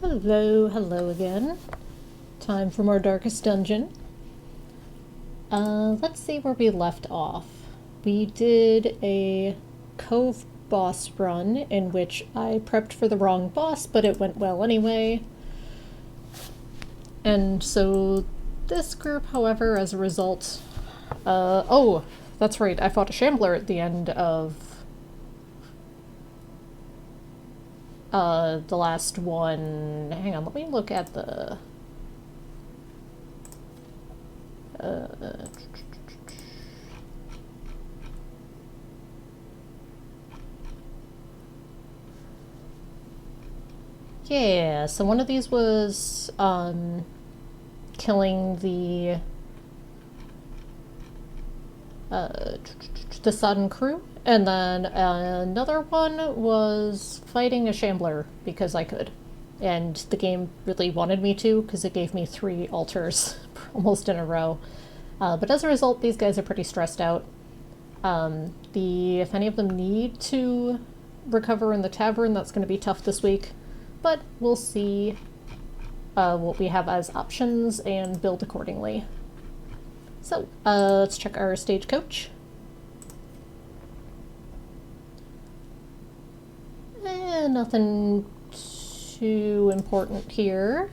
Hello, hello again. Time for more Darkest Dungeon. Let's see where we left off. We did a Cove boss run in which I prepped for the wrong boss, but it went well anyway. And so this group, however, as a result... oh, that's right, I fought a Shambler at the end of the last one. Hang on, let me look at the... yeah, so one of these was, killing the Sodden crew, and then another one was fighting a Shambler because I could. And the game really wanted me to, because it gave me 3 altars almost in a row. But as a result, these guys are pretty stressed out. If any of them need to recover in the tavern, that's going to be tough this week. But we'll see what we have as options and build accordingly. So, let's check our stagecoach. Nothing too important here.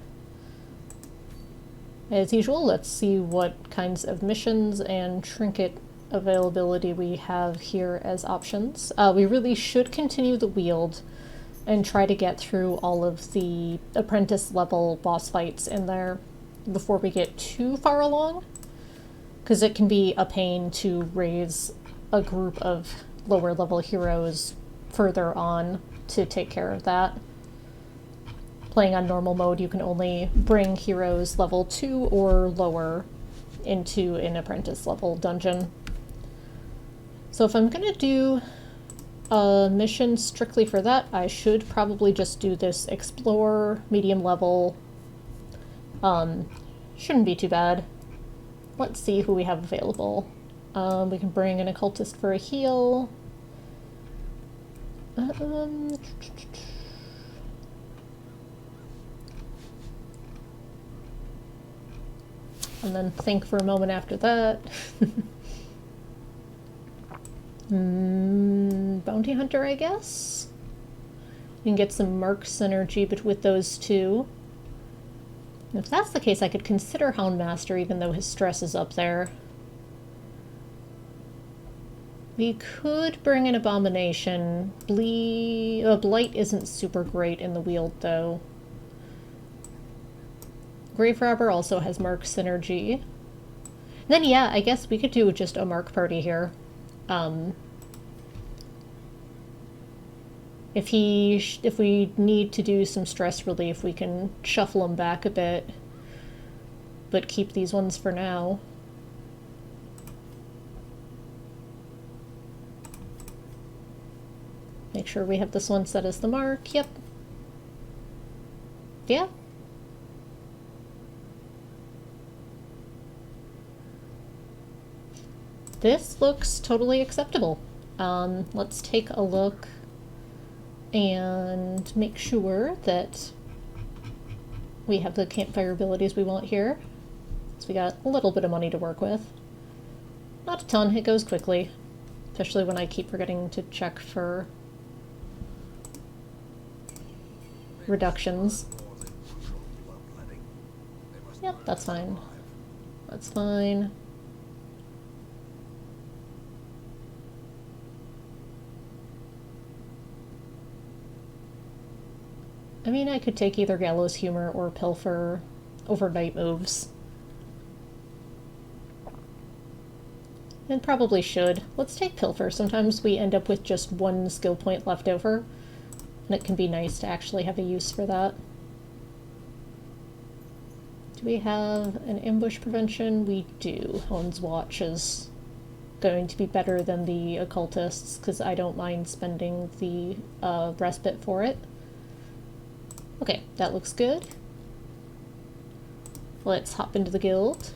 As usual, let's see what kinds of missions and trinket availability we have here as options. We really should continue the Weald and try to get through all of the apprentice level boss fights in there before we get too far along, because it can be a pain to raise a group of lower level heroes further on to take care of that. Playing on normal mode, you can only bring heroes level 2 or lower into an apprentice level dungeon. So if I'm gonna do a mission strictly for that, I should probably just do this Explorer medium level. Shouldn't be too bad. Let's see who we have available. We can bring an occultist for a heal. And then think for a moment after that. Bounty Hunter, I guess? You can get some Mark synergy with those two. If that's the case, I could consider Houndmaster, even though his stress is up there. We could bring an Abomination. Blight isn't super great in the Weald, though. Grave Robber also has Mark synergy. And then, yeah, I guess we could do just a Mark party here. If we need to do some stress relief, we can shuffle them back a bit, but keep these ones for now. Make sure we have this one set as the Mark. Yep. Yeah. This looks totally acceptable. Let's take a look and make sure that we have the campfire abilities we want here. So we got a little bit of money to work with. Not a ton, it goes quickly. Especially when I keep forgetting to check for reductions. Yep, that's fine. That's fine. I mean, I could take either Gallows Humor or Pilfer overnight moves. And probably should. Let's take Pilfer. Sometimes we end up with just 1 skill point left over, and it can be nice to actually have a use for that. Do we have an ambush prevention? We do. Hone's Watch is going to be better than the occultists, because I don't mind spending the respite for it. Okay, that looks good. Let's hop into the guild.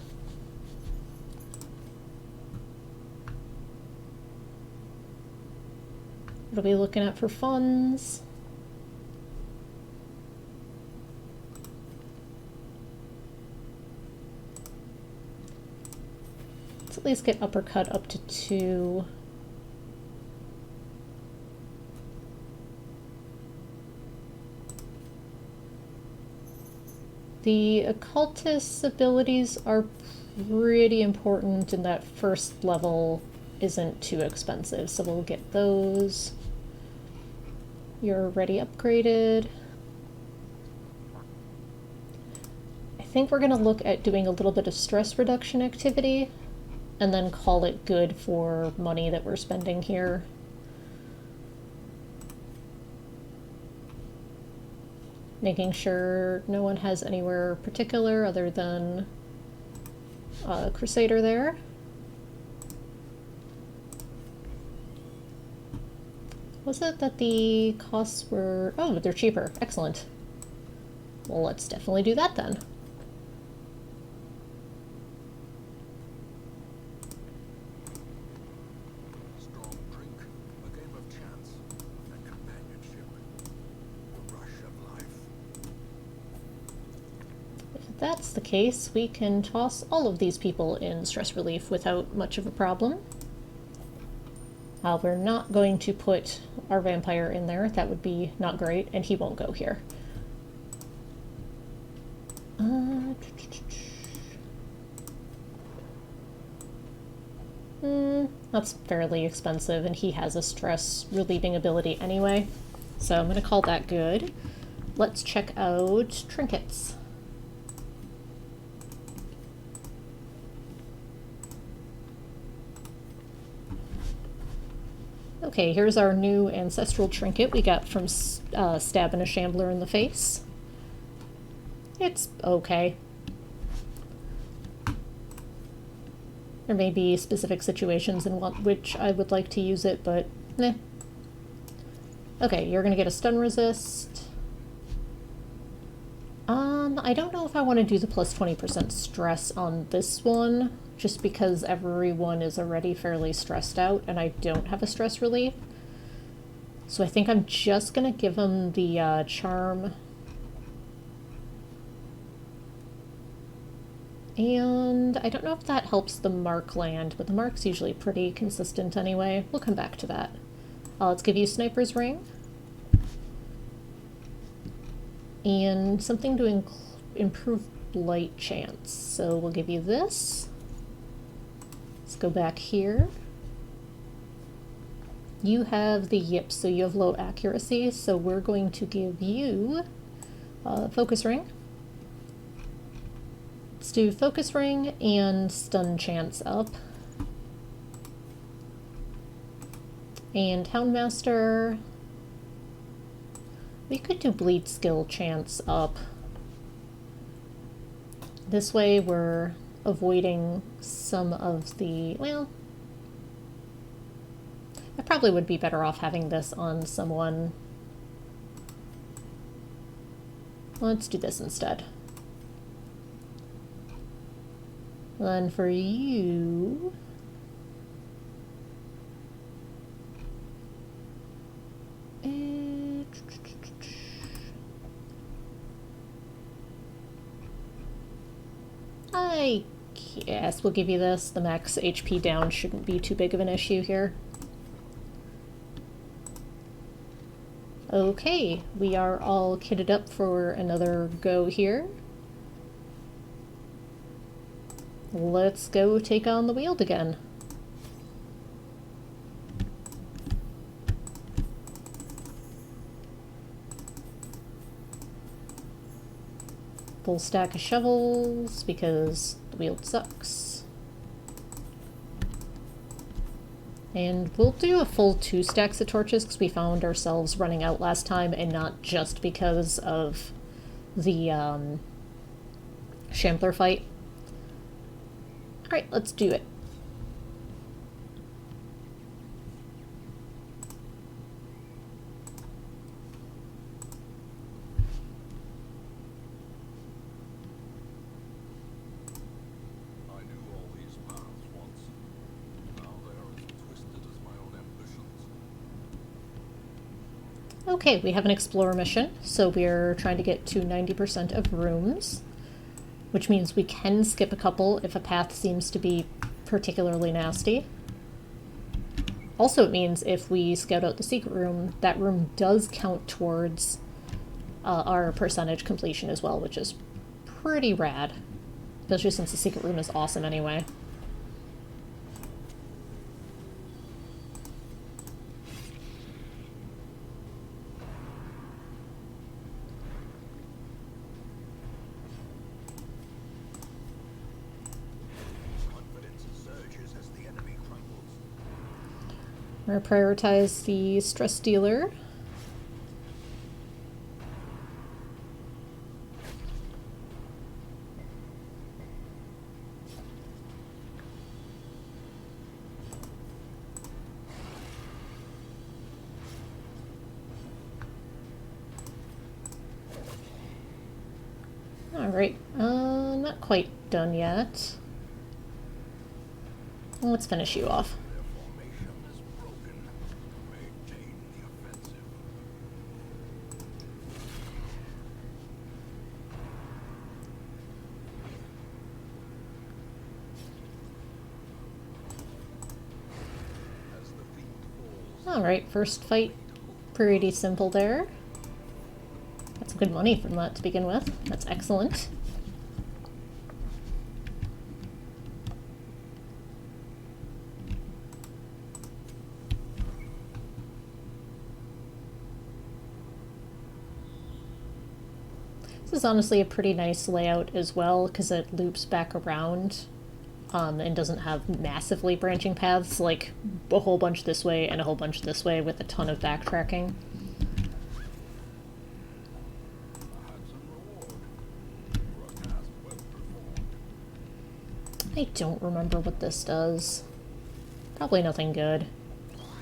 What are we looking at for funds? at least get uppercut up to 2. The occultist abilities are pretty important, and that first level isn't too expensive, so we'll get those. You're already upgraded. I think we're going to look at doing a little bit of stress reduction activity and then call it good for money that we're spending here. Making sure no one has anywhere particular other than a Crusader there. Was it that the costs were... Oh, they're cheaper. Excellent. Well, let's definitely do that then. Strong drink, a game of chance, and companionship. The rush of life. If that's the case, we can toss all of these people in stress relief without much of a problem. We're not going to put our vampire in there. That would be not great, and he won't go here. That's fairly expensive, and he has a stress relieving ability anyway, so I'm going to call that good. Let's check out Trinkets. Okay, here's our new Ancestral Trinket we got from stabbing a shambler in the face. It's okay. There may be specific situations in which I would like to use it, but eh. Okay, you're gonna get a stun resist. I don't know if I want to do the plus 20% stress on this one, just because everyone is already fairly stressed out and I don't have a stress relief. So I think I'm just gonna give him the charm. And I don't know if that helps the mark land, but the mark's usually pretty consistent anyway. We'll come back to that. Let's give you Sniper's Ring. And something to improve blight chance. So we'll give you this. Let's go back here. You have the yip, so you have low accuracy, so we're going to give you Focus Ring. Let's do Focus Ring and Stun Chance up. And Houndmaster. We could do Bleed Skill Chance up. This way we're avoiding some of the, well, I probably would be better off having this on someone. Let's do this instead. Then for you, I guess we'll give you this. The max HP down shouldn't be too big of an issue here. Okay, we are all kitted up for another go here. Let's go take on the Weald again. Full stack of shovels because the Weald sucks. And we'll do a full 2 stacks of torches because we found ourselves running out last time, and not just because of the Shambler fight. Alright, let's do it. I knew all these paths once. Now they are as twisted as my own ambitions. Okay, we have an Explorer mission, so we're trying to get to 90% of rooms, which means we can skip a couple if a path seems to be particularly nasty. Also, it means if we scout out the secret room, that room does count towards our percentage completion as well, which is pretty rad. Especially since the secret room is awesome anyway. We're gonna prioritize the stress dealer. Alright, not quite done yet. Let's finish you off. Alright, first fight, pretty simple there. Got some good money from that to begin with. That's excellent. This is honestly a pretty nice layout as well, because it loops back around. And doesn't have massively branching paths, like a whole bunch this way and a whole bunch this way with a ton of backtracking. I don't remember what this does. Probably nothing good.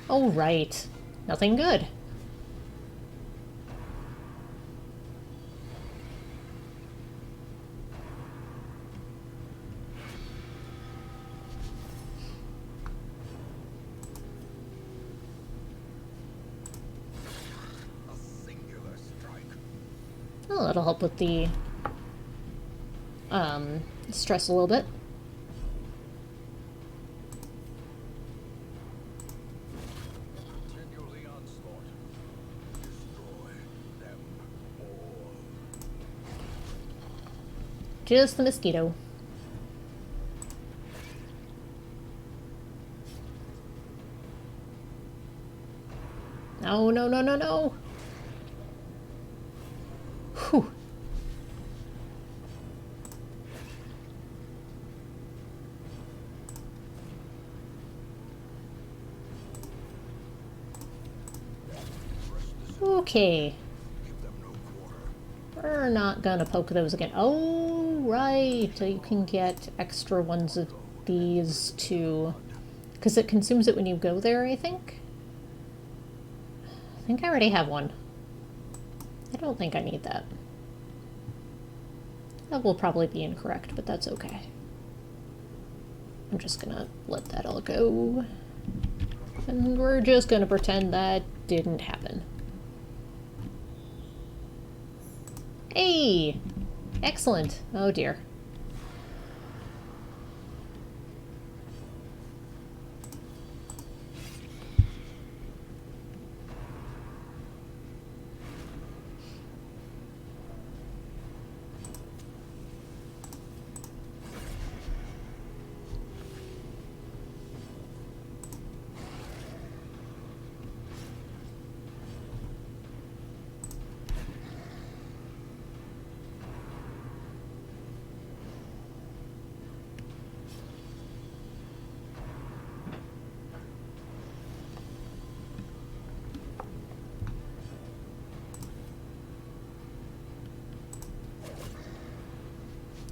Oh, right. Nothing good. Oh, that'll help with the stress a little bit. Just the mosquito. No, no, no, no, no! Whew. Okay. We're not gonna poke those again. Oh, right. So you can get extra ones of these too. Because it consumes it when you go there, I think? I think I already have one. I don't think I need that. That will probably be incorrect, but that's okay. I'm just gonna let that all go. And we're just gonna pretend that didn't happen. Hey! Excellent. Oh dear.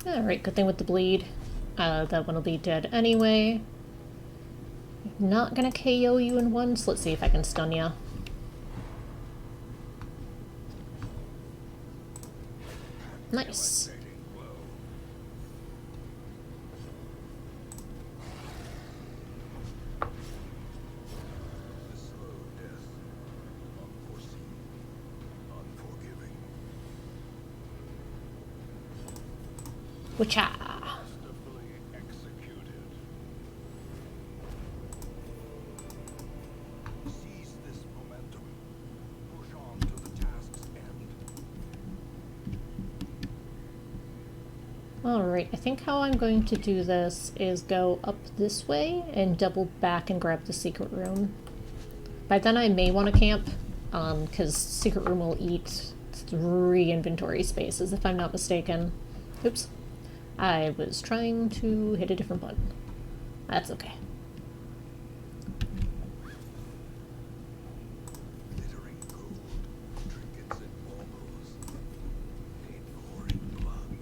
Alright, good thing with the bleed. That one will be dead anyway. Not gonna KO you in one, so let's see if I can stun ya. Nice. Whatcha? Alright, I think how I'm going to do this is go up this way and double back and grab the secret room. By then I may want to camp, because secret room will eat 3 inventory spaces if I'm not mistaken. Oops. I was trying to hit a different button. That's okay. Glittering gold, trinkets and baubles, paid for in blood.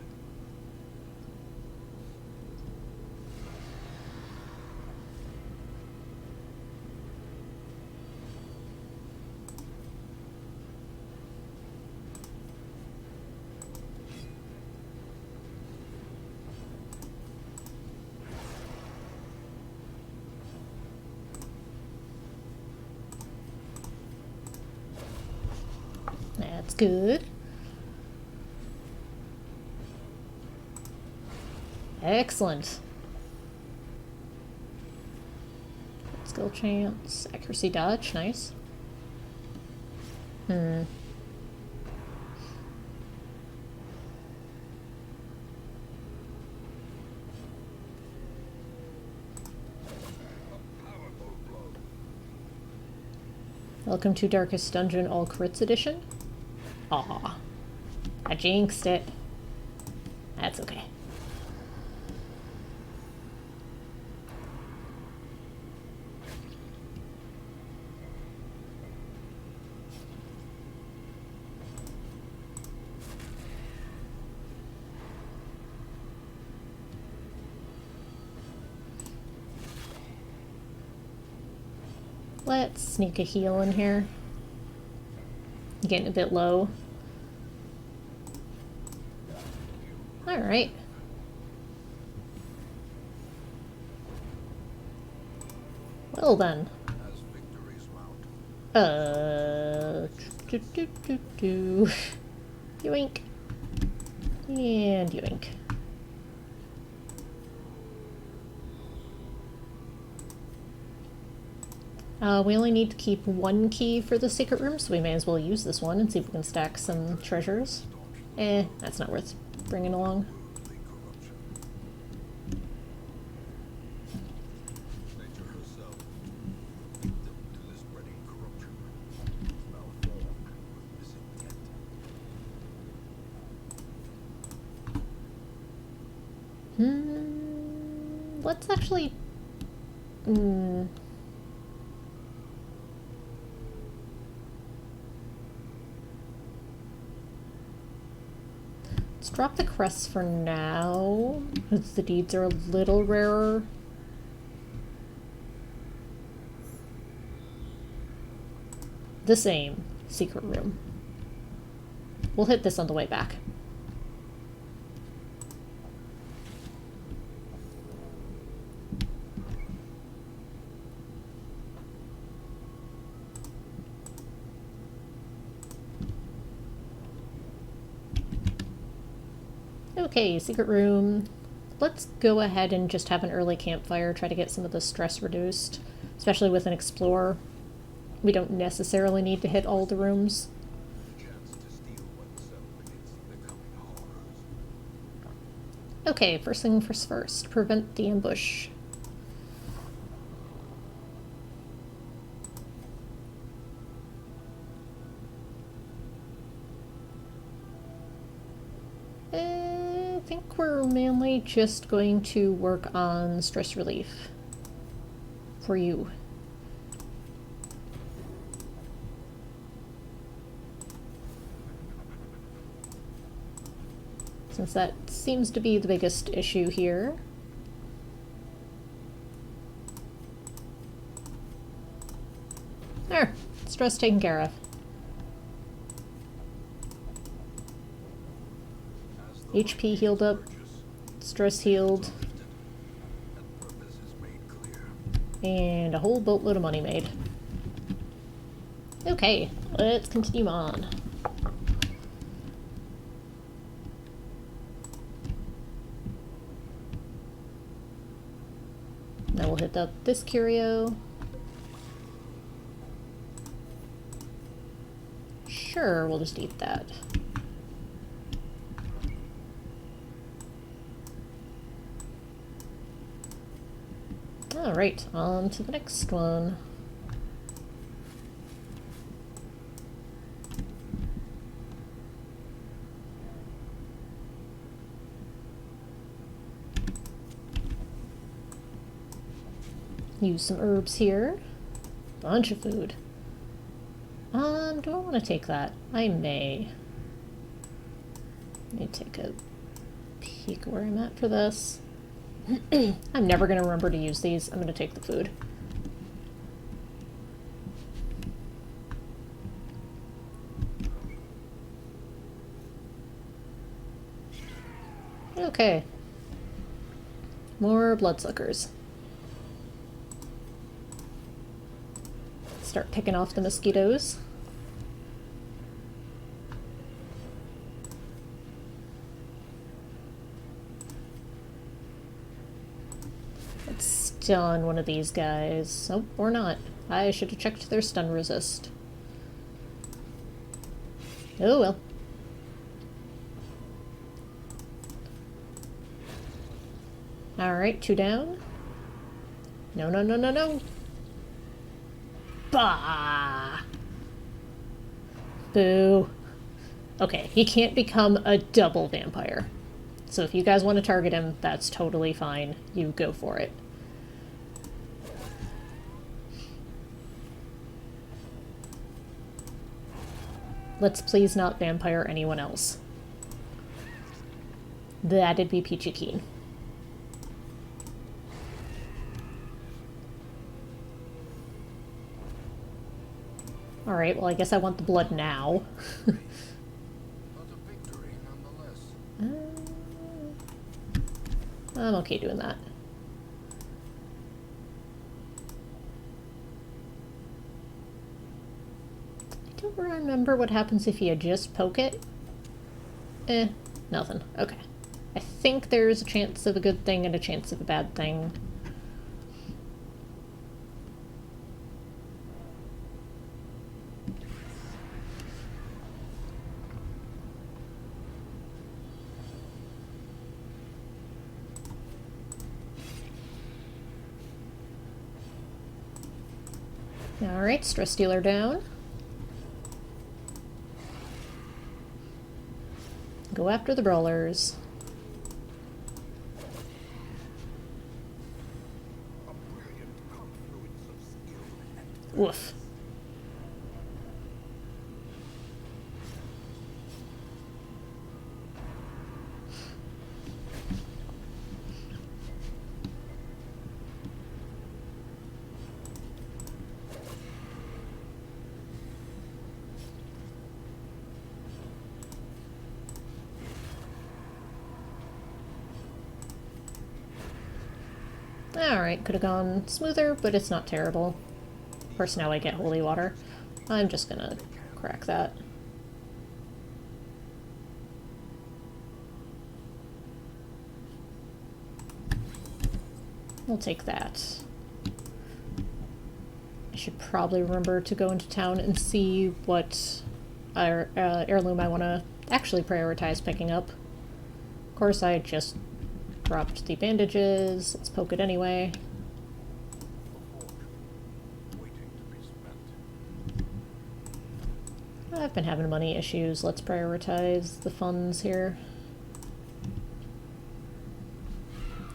That's good. Excellent. Skill chance, accuracy dodge, nice. Powerful blow. Welcome to Darkest Dungeon All Crits Edition. Aw. I jinxed it. That's okay. Let's sneak a heal in here. Getting a bit low. Alright. Well then. As victories mount. Yoink. And yoink. We only need to keep 1 key for the secret room, so we may as well use this one and see if we can stack some treasures. That's not worth bringing along. Worldly corruption. Nature herself, victim to the spreading corruption, malformed with misintent. Let's actually... Let's drop the crests for now, because the deeds are a little rarer. The same secret room. We'll hit this on the way back. Okay, secret room. Let's go ahead and just have an early campfire, try to get some of the stress reduced, especially with an explorer. We don't necessarily need to hit all the rooms. The chance to steel oneself against the coming horrors. Okay, first thing first, prevent the ambush. I think we're mainly just going to work on stress relief for you. Since that seems to be the biggest issue here. There, stress taken care of. As the HP healed up, purchase, stress healed, lifted, and purpose is made clear. and a whole boatload of money made. Okay, let's continue on. Now we'll hit up this curio. Sure, we'll just eat that. Alright, on to the next one. Use some herbs here. Bunch of food. Do I want to take that? I may. Let me take a peek where I'm at for this. I'm never going to remember to use these. I'm going to take the food. Okay. More bloodsuckers. Start picking off the mosquitoes. Let's stun one of these guys. Oh, or not. I should have checked their stun resist. Oh well. Alright, 2 down. No, no, no, no, no. Bah! Boo. Okay, he can't become a double vampire. So if you guys want to target him, that's totally fine. You go for it. Let's please not vampire anyone else. That'd be peachy keen. Alright, well I guess I want the blood now. But a victory nonetheless. I'm okay doing that. I don't remember what happens if you just poke it. Nothing. Okay. I think there's a chance of a good thing and a chance of a bad thing. Alright, stress dealer down. Go after the brawlers. A brilliant confluence of skill and Woof. Alright, could have gone smoother, but it's not terrible. Of course, now I get holy water. I'm just gonna crack that. We'll take that. I should probably remember to go into town and see what heirloom I want to actually prioritize picking up. Of course, I just dropped the bandages. Let's poke it anyway. a fork waiting to be spent. I've been having money issues. Let's prioritize the funds here.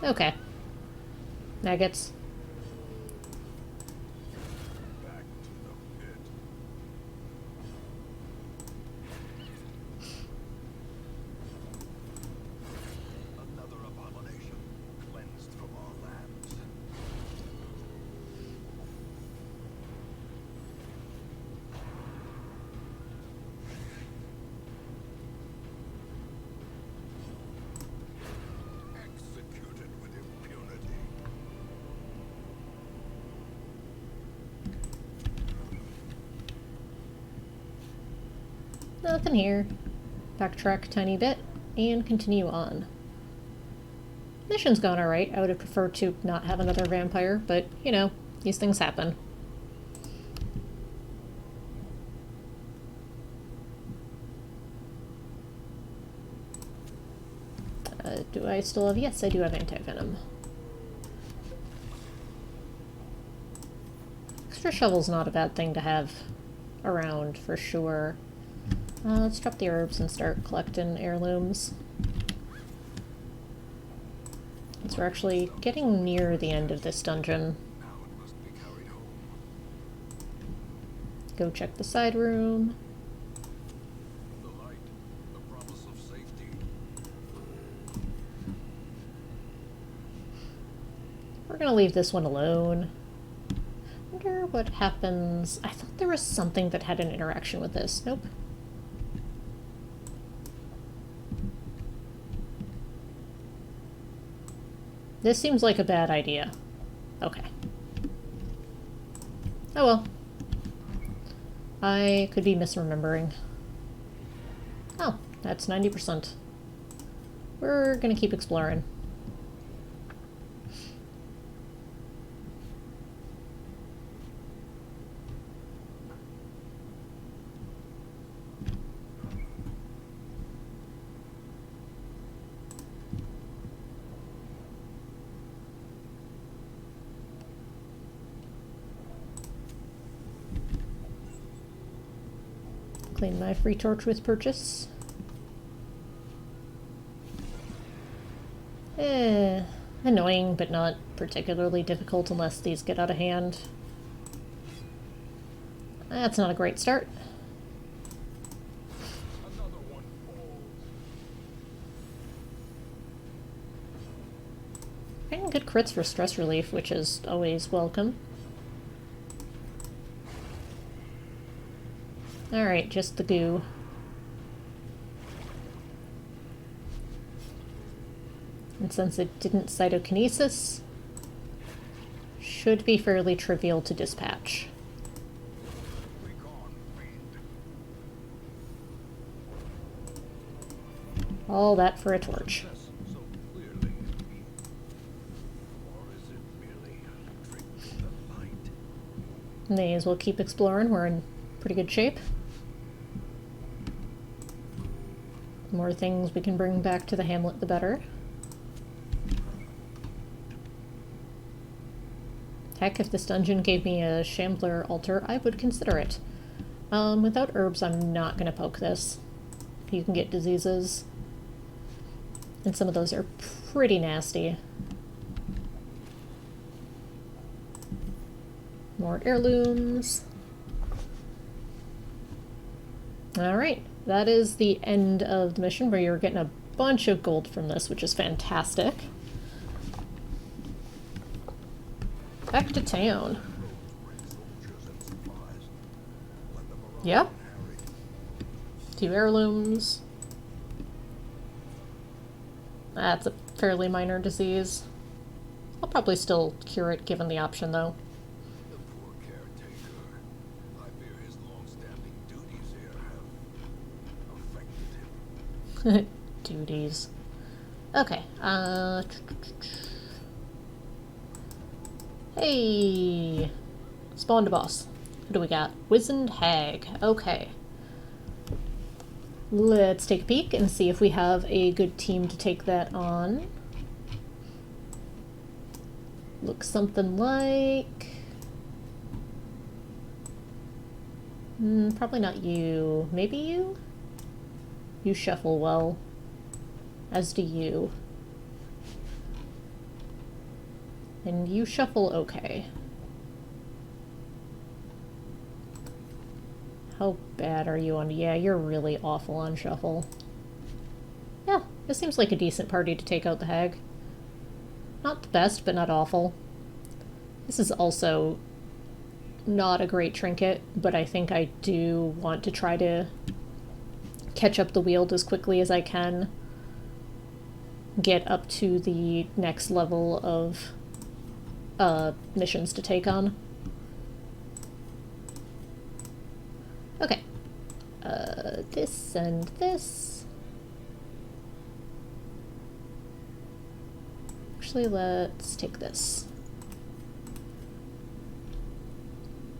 Okay. Maggots. Back to the pit. Another abomination cleansed from our lands. Executed with impunity. Nothing here. Backtrack a tiny bit and continue on. Mission's gone alright. I would have preferred to not have another vampire, but, you know, these things happen. Do I still have... Yes, I do have anti-venom. extra shovel's not a bad thing to have around, for sure. Let's drop the herbs and start collecting heirlooms. Since we're actually getting near the end of this dungeon. Now it must be carried home. Go check the side room. The light, the promise of safety. We're gonna leave this one alone. Wonder what happens. I thought there was something that had an interaction with this. Nope. This seems like a bad idea. Okay. Oh well. I could be misremembering. Oh, that's 90%. We're gonna keep exploring. Clean my free torch with purchase. Annoying, but not particularly difficult unless these get out of hand. That's not a great start. Another one falls. Getting good crits for stress relief, which is always welcome. Alright, just the goo. And since it didn't cytokinesis, should be fairly trivial to dispatch. Begone, fiend. All that for a torch. Yes, so clearly. Or is it merely a trick of the light? May as well keep exploring, we're in pretty good shape. The more things we can bring back to the hamlet, the better. Heck, if this dungeon gave me a Shambler altar, I would consider it. Without herbs, I'm not gonna poke this. You can get diseases. And some of those are pretty nasty. More heirlooms. Alright, that is the end of the mission where you're getting a bunch of gold from this, which is fantastic. Back to town. Yep. 2 heirlooms. That's a fairly minor disease. I'll probably still cure it given the option, though. The poor caretaker. I fear his long-standing duties here have affected him. Duties. Okay, hey! Spawned a boss. Who do we got? Wizened Hag. Okay. Let's take a peek and see if we have a good team to take that on. Looks something like... probably not you. Maybe you? You shuffle well. As do you. And you shuffle okay. How bad are you on... Yeah, you're really awful on shuffle. Yeah, this seems like a decent party to take out the hag. Not the best, but not awful. This is also not a great trinket, but I think I do want to try to catch up the wield as quickly as I can. Get up to the next level of missions to take on. Okay. This and this. Actually, let's take this.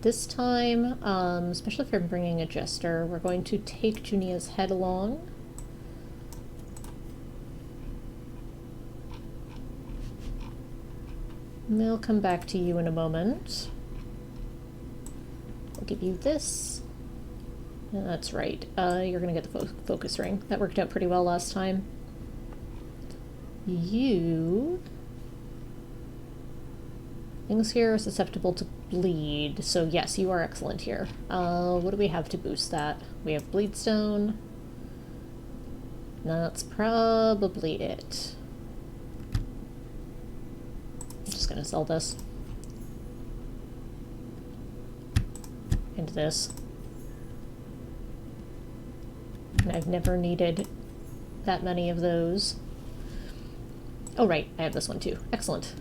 This time, especially if I'm bringing a jester, we're going to take Junia's head along. And I'll come back to you in a moment. We'll give you this. That's right. You're gonna get the focus ring. That worked out pretty well last time. You... Things here are susceptible to bleed, so yes, you are excellent here. What do we have to boost that? We have Bleedstone. That's probably it. I'm just gonna sell this. And this. And I've never needed that many of those. Oh right, I have this one too. Excellent.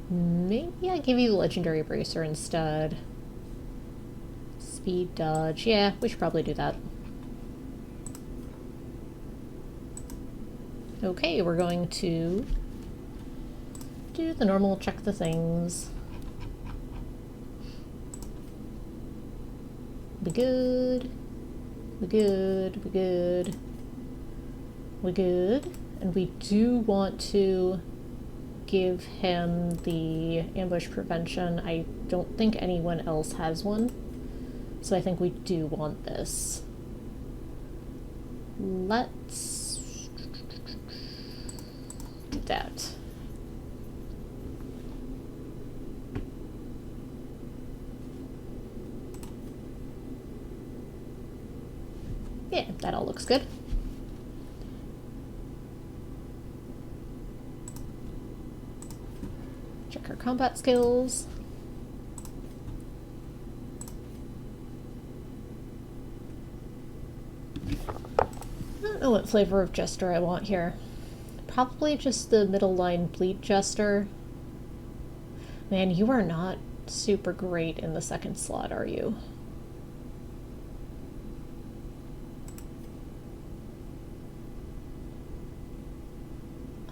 Maybe I give you the Legendary Bracer instead. Speed dodge. Yeah, we should probably do that. Okay, we're going to do the normal check the things. We good. We good. We good. We good. And we do want to give him the ambush prevention. I don't think anyone else has one. So I think we do want this. Let's do that. Yeah, that all looks good. Check our combat skills. I don't know what flavor of Jester I want here. Probably just the middle line Bleed Jester. Man, you are not super great in the second slot, are you?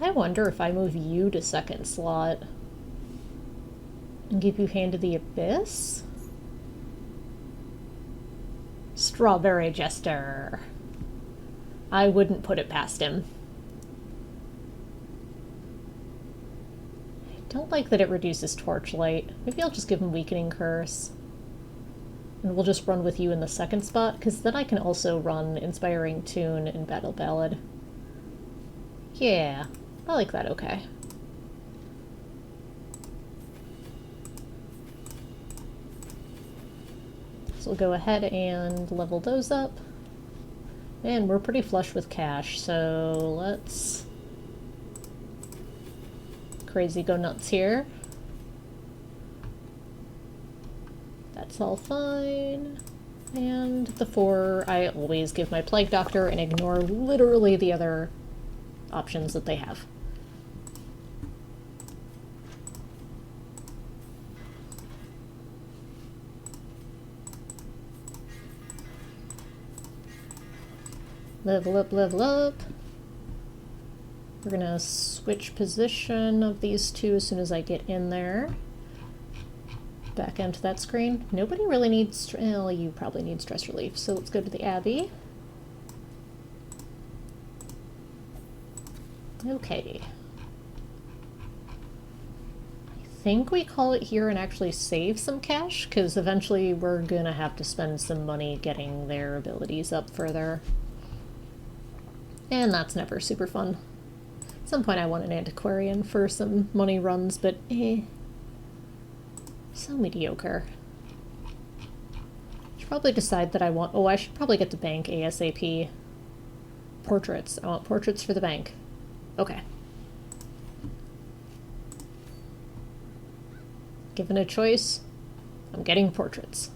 I wonder if I move you to second slot and give you Hand of the Abyss? Strawberry Jester. I wouldn't put it past him. I don't like that it reduces Torchlight. Maybe I'll just give him Weakening Curse. And we'll just run with you in the second spot, because then I can also run Inspiring Tune and Battle Ballad. Yeah, I like that okay. So we'll go ahead and level those up. And we're pretty flush with cash, so let's crazy go nuts here. That's all fine. And the 4, I always give my Plague Doctor and ignore literally the other options that they have. Level up, level up. We're gonna switch position of these two as soon as I get in there. Back onto that screen. Nobody really needs, well, you probably need stress relief, so let's go to the Abbey. Okay. I think we call it here and actually save some cash, because eventually we're gonna have to spend some money getting their abilities up further. And that's never super fun. At some point I want an antiquarian for some money runs, but so mediocre. I should probably decide that I want... Oh, I should probably get the bank ASAP. Portraits. I want portraits for the bank. Okay. Given a choice, I'm getting portraits.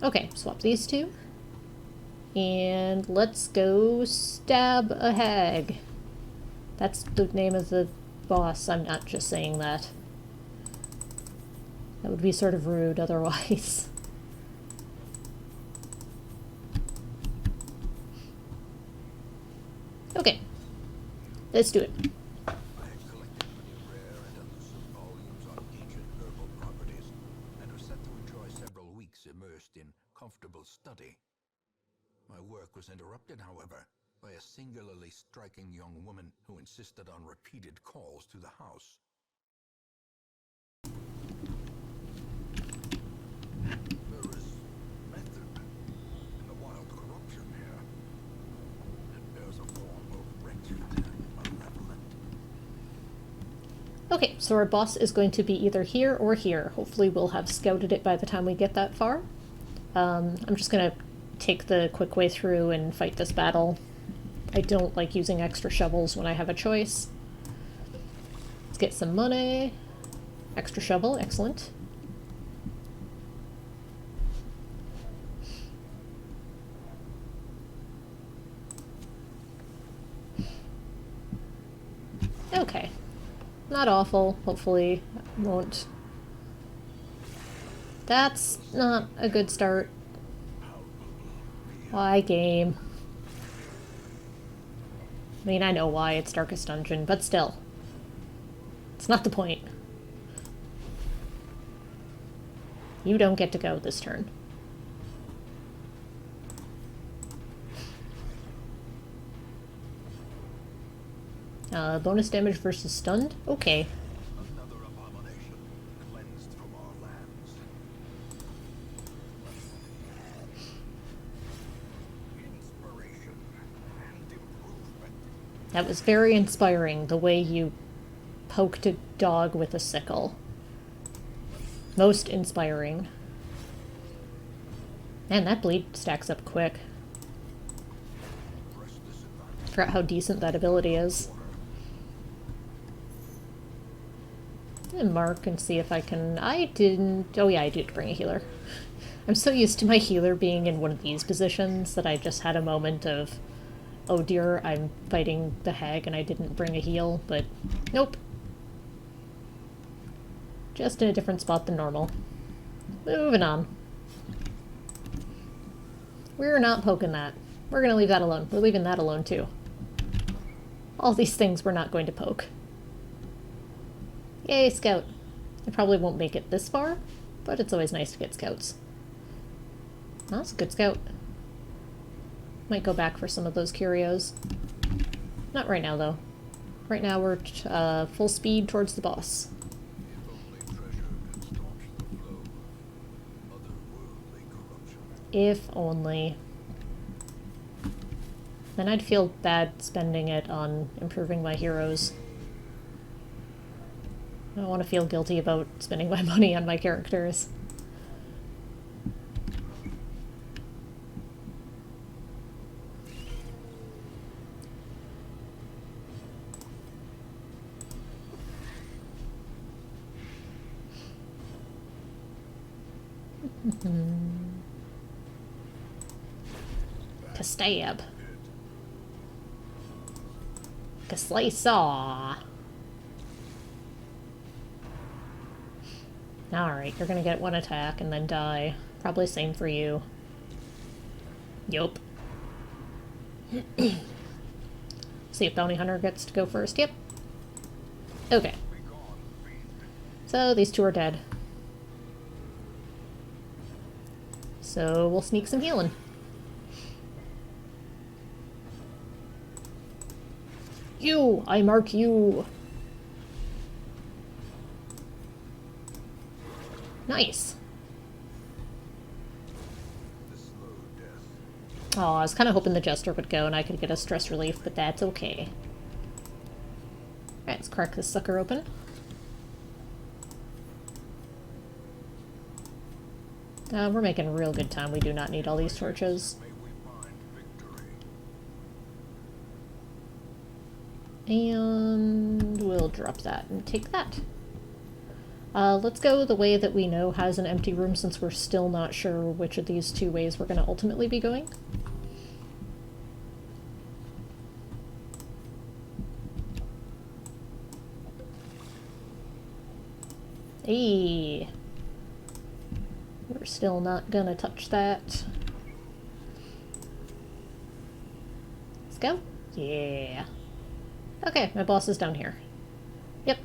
Okay, swap these two. And let's go stab a hag. That's the name of the boss. I'm not just saying that. That would be sort of rude otherwise. Okay. Let's do it. I have collected many rare and elusive volumes on ancient herbal properties, and was set to enjoy several weeks immersed in comfortable study. My work was interrupted, however, by a singularly striking young woman who insisted on repeated calls to the house. Okay, so our boss is going to be either here or here. Hopefully we'll have scouted it by the time we get that far. I'm just gonna take the quick way through and fight this battle. I don't like using extra shovels when I have a choice. Let's get some money. Extra shovel, excellent. Okay. Not awful. Hopefully won't. That's not a good start. Why, game? I mean, I know why, it's Darkest Dungeon, but still. It's not the point. You don't get to go this turn. Bonus damage versus stunned? Okay. Another abomination cleansed from our lands. Inspiration and improvement. That was very inspiring, the way you poked a dog with a sickle. Most inspiring. Man, that bleed stacks up quick. Forgot how decent that ability is. And mark and see if I can... I didn't... Oh yeah, I did bring a healer. I'm so used to my healer being in one of these positions that I just had a moment of, oh dear, I'm fighting the hag and I didn't bring a heal, but nope. Just in a different spot than normal. Moving on. We're not poking that. We're gonna leave that alone. We're leaving that alone too. All these things we're not going to poke. Yay, scout. I probably won't make it this far, but it's always nice to get scouts. That's a good scout. Might go back for some of those curios. Not right now, though. Right now we're full speed towards the boss. If only. Then I'd feel bad spending it on improving my heroes. I don't want to feel guilty about spending my money on my characters. To stab. To slice saw. Alright, you're gonna get one attack and then die. Probably same for you. Yup. See if Bounty Hunter gets to go first. Yep. Okay. So these two are dead. So we'll sneak some healing. You! I mark you! Nice. Oh, I was kind of hoping the Jester would go and I could get a stress relief, but that's okay. Alright, let's crack this sucker open. We're making real good time. We do not need all these torches. And we'll drop that and take that. Let's go the way that we know has an empty room, since we're still not sure which of these two ways we're going to ultimately be going. Hey! We're still not gonna touch that. Let's go. Yeah. Okay, my boss is down here. Yep.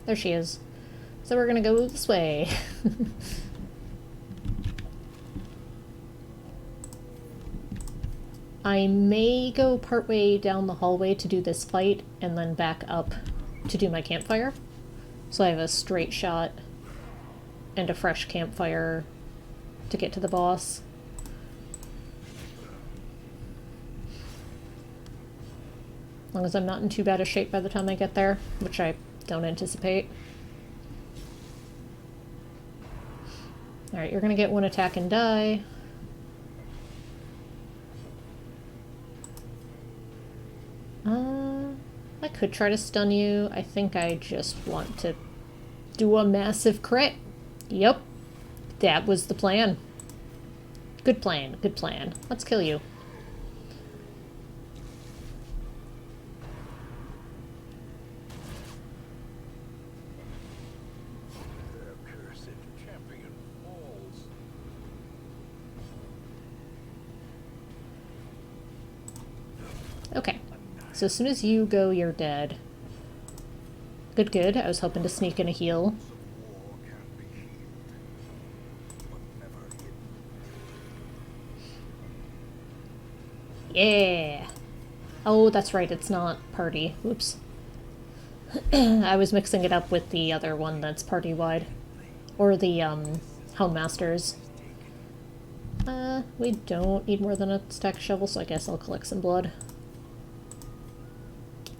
There she is. So we're gonna go this way. I may go partway down the hallway to do this fight and then back up to do my campfire. So I have a straight shot and a fresh campfire to get to the boss. As long as I'm not in too bad a shape by the time I get there, which I Don't anticipate. Alright, you're gonna get one attack and die. I could try to stun you. I think I just want to do a massive crit. Yep. That was the plan. Good plan, good plan. Let's kill you. Okay. So as soon as you go, you're dead. Good, good. I was hoping to sneak in a heal. Yeah! Oh, that's right, it's not party. Oops. I was mixing it up with the other one that's party-wide. Or the, Houndmasters. We don't need more than a stack shovel, so I guess I'll collect some blood.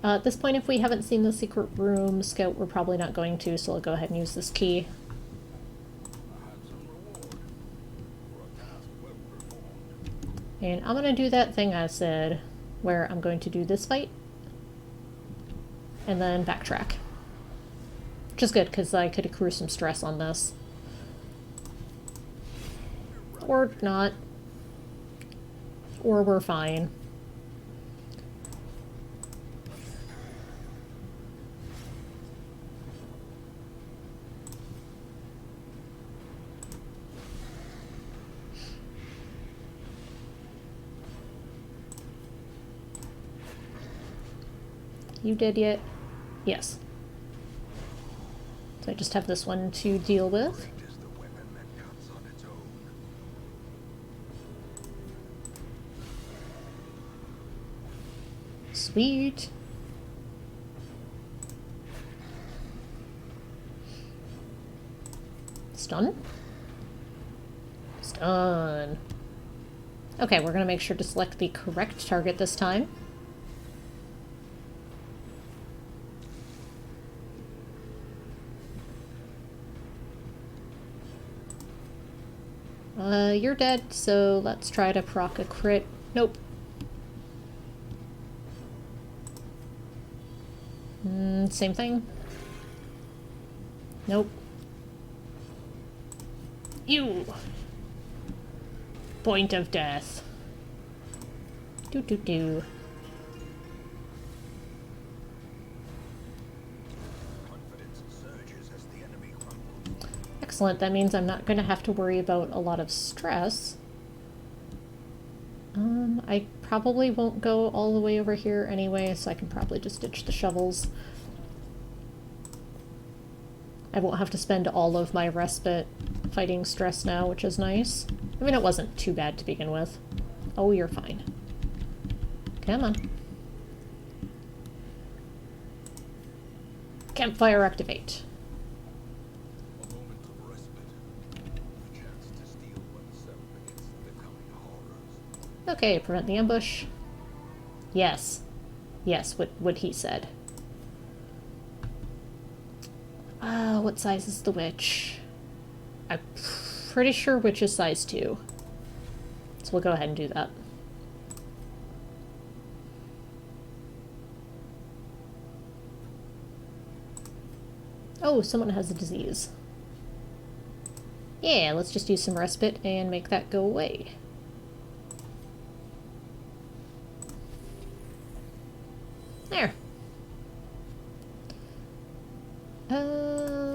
At this point, if we haven't seen the secret room scout, we're probably not going to, so I'll go ahead and use this key. And I'm gonna do that thing I said, where I'm going to do this fight, and then backtrack. Which is good, because I could accrue some stress on this. Or not. Or we're fine. You dead yet? Yes. So I just have this one to deal with. Sweet. Stun? Stun. Okay, we're gonna make sure to select the correct target this time. You're dead, so let's try to proc a crit. Nope. Same thing. Nope. You! Point of death. Do. Excellent, that means I'm not going to have to worry about a lot of stress. I probably won't go all the way over here anyway, so I can probably just ditch the shovels. I won't have to spend all of my respite fighting stress now, which is nice. I mean, it wasn't too bad to begin with. Oh, you're fine. Come on. Campfire activate. Okay, prevent the ambush. Yes. Yes, what he said. What size is the witch? I'm pretty sure witch is size 2. So we'll go ahead and do that. Oh, someone has a disease. Yeah, let's just use some respite and make that go away. There.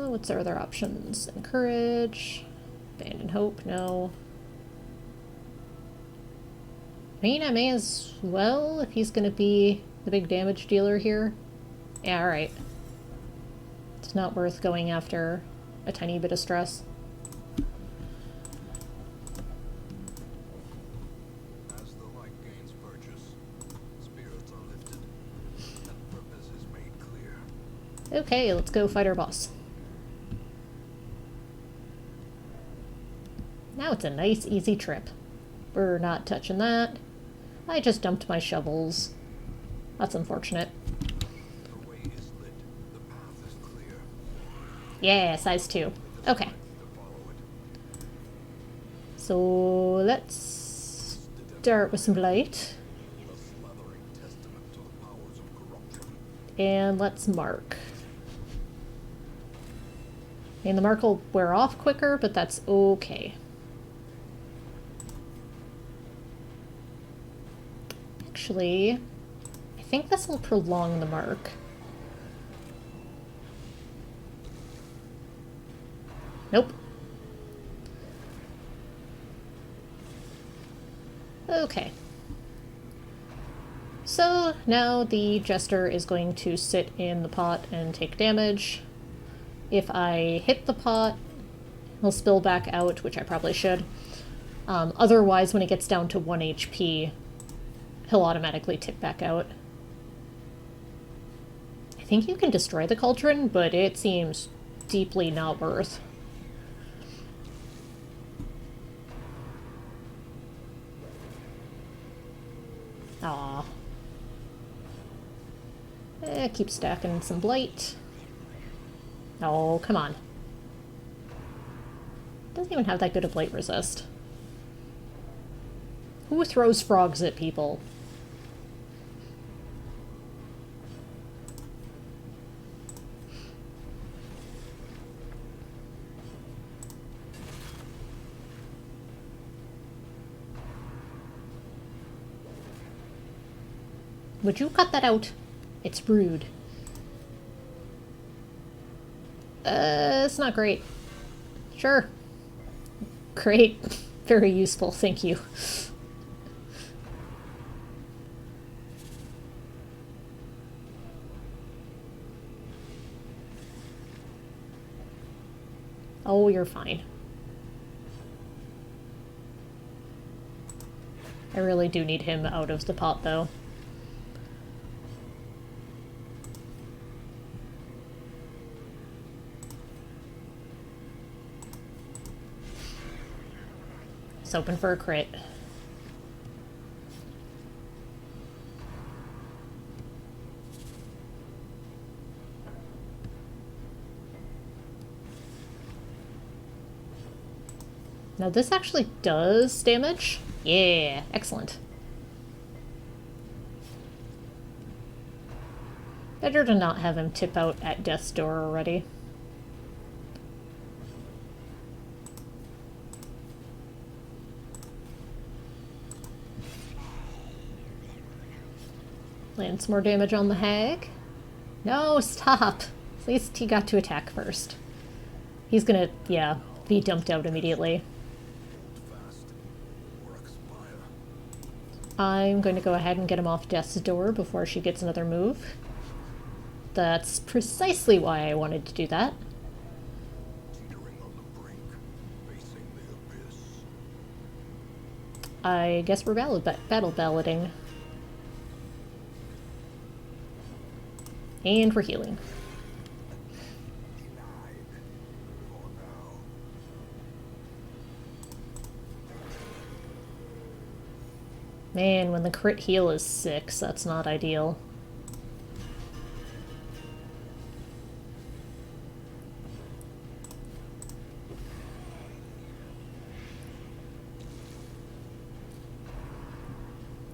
What's our other options? Encourage. Abandon hope, no. I mean, I may as well if he's gonna be the big damage dealer here. Yeah, alright. It's not worth going after a tiny bit of stress. As the light gains purchase, spirits are lifted, and purpose is made clear. Okay, let's go fight our boss. Now it's a nice, easy trip. We're not touching that. I just dumped my shovels. That's unfortunate. The way is lit, the path is Yeah, size 2. Okay. So let's start with some blight. And let's mark. And the mark will wear off quicker, but that's okay. Actually, I think this will prolong the mark. Nope. Okay. So now the Jester is going to sit in the pot and take damage. If I hit the pot, he'll spill back out, which I probably should. Otherwise, when it gets down to 1 HP, he'll automatically tip back out. I think you can destroy the cauldron, but it seems deeply not worth. Aww. Keep stacking some blight. Oh, come on. Doesn't even have that good a blight resist. Who throws frogs at people? Would you cut that out? It's rude. It's not great. Sure. Great. Very useful, thank you. Oh, you're fine. I really do need him out of the pot, though. It's open for a crit. Now this actually does damage. Yeah, excellent. Better to not have him tip out at death's door already. Land some more damage on the hag. No, stop! At least he got to attack first. He's gonna, yeah, be dumped out immediately. I'm going to go ahead and get him off death's door before she gets another move. That's precisely why I wanted to do that. I guess we're battle balloting. And we're healing. Man, when the crit heal is 6, that's not ideal.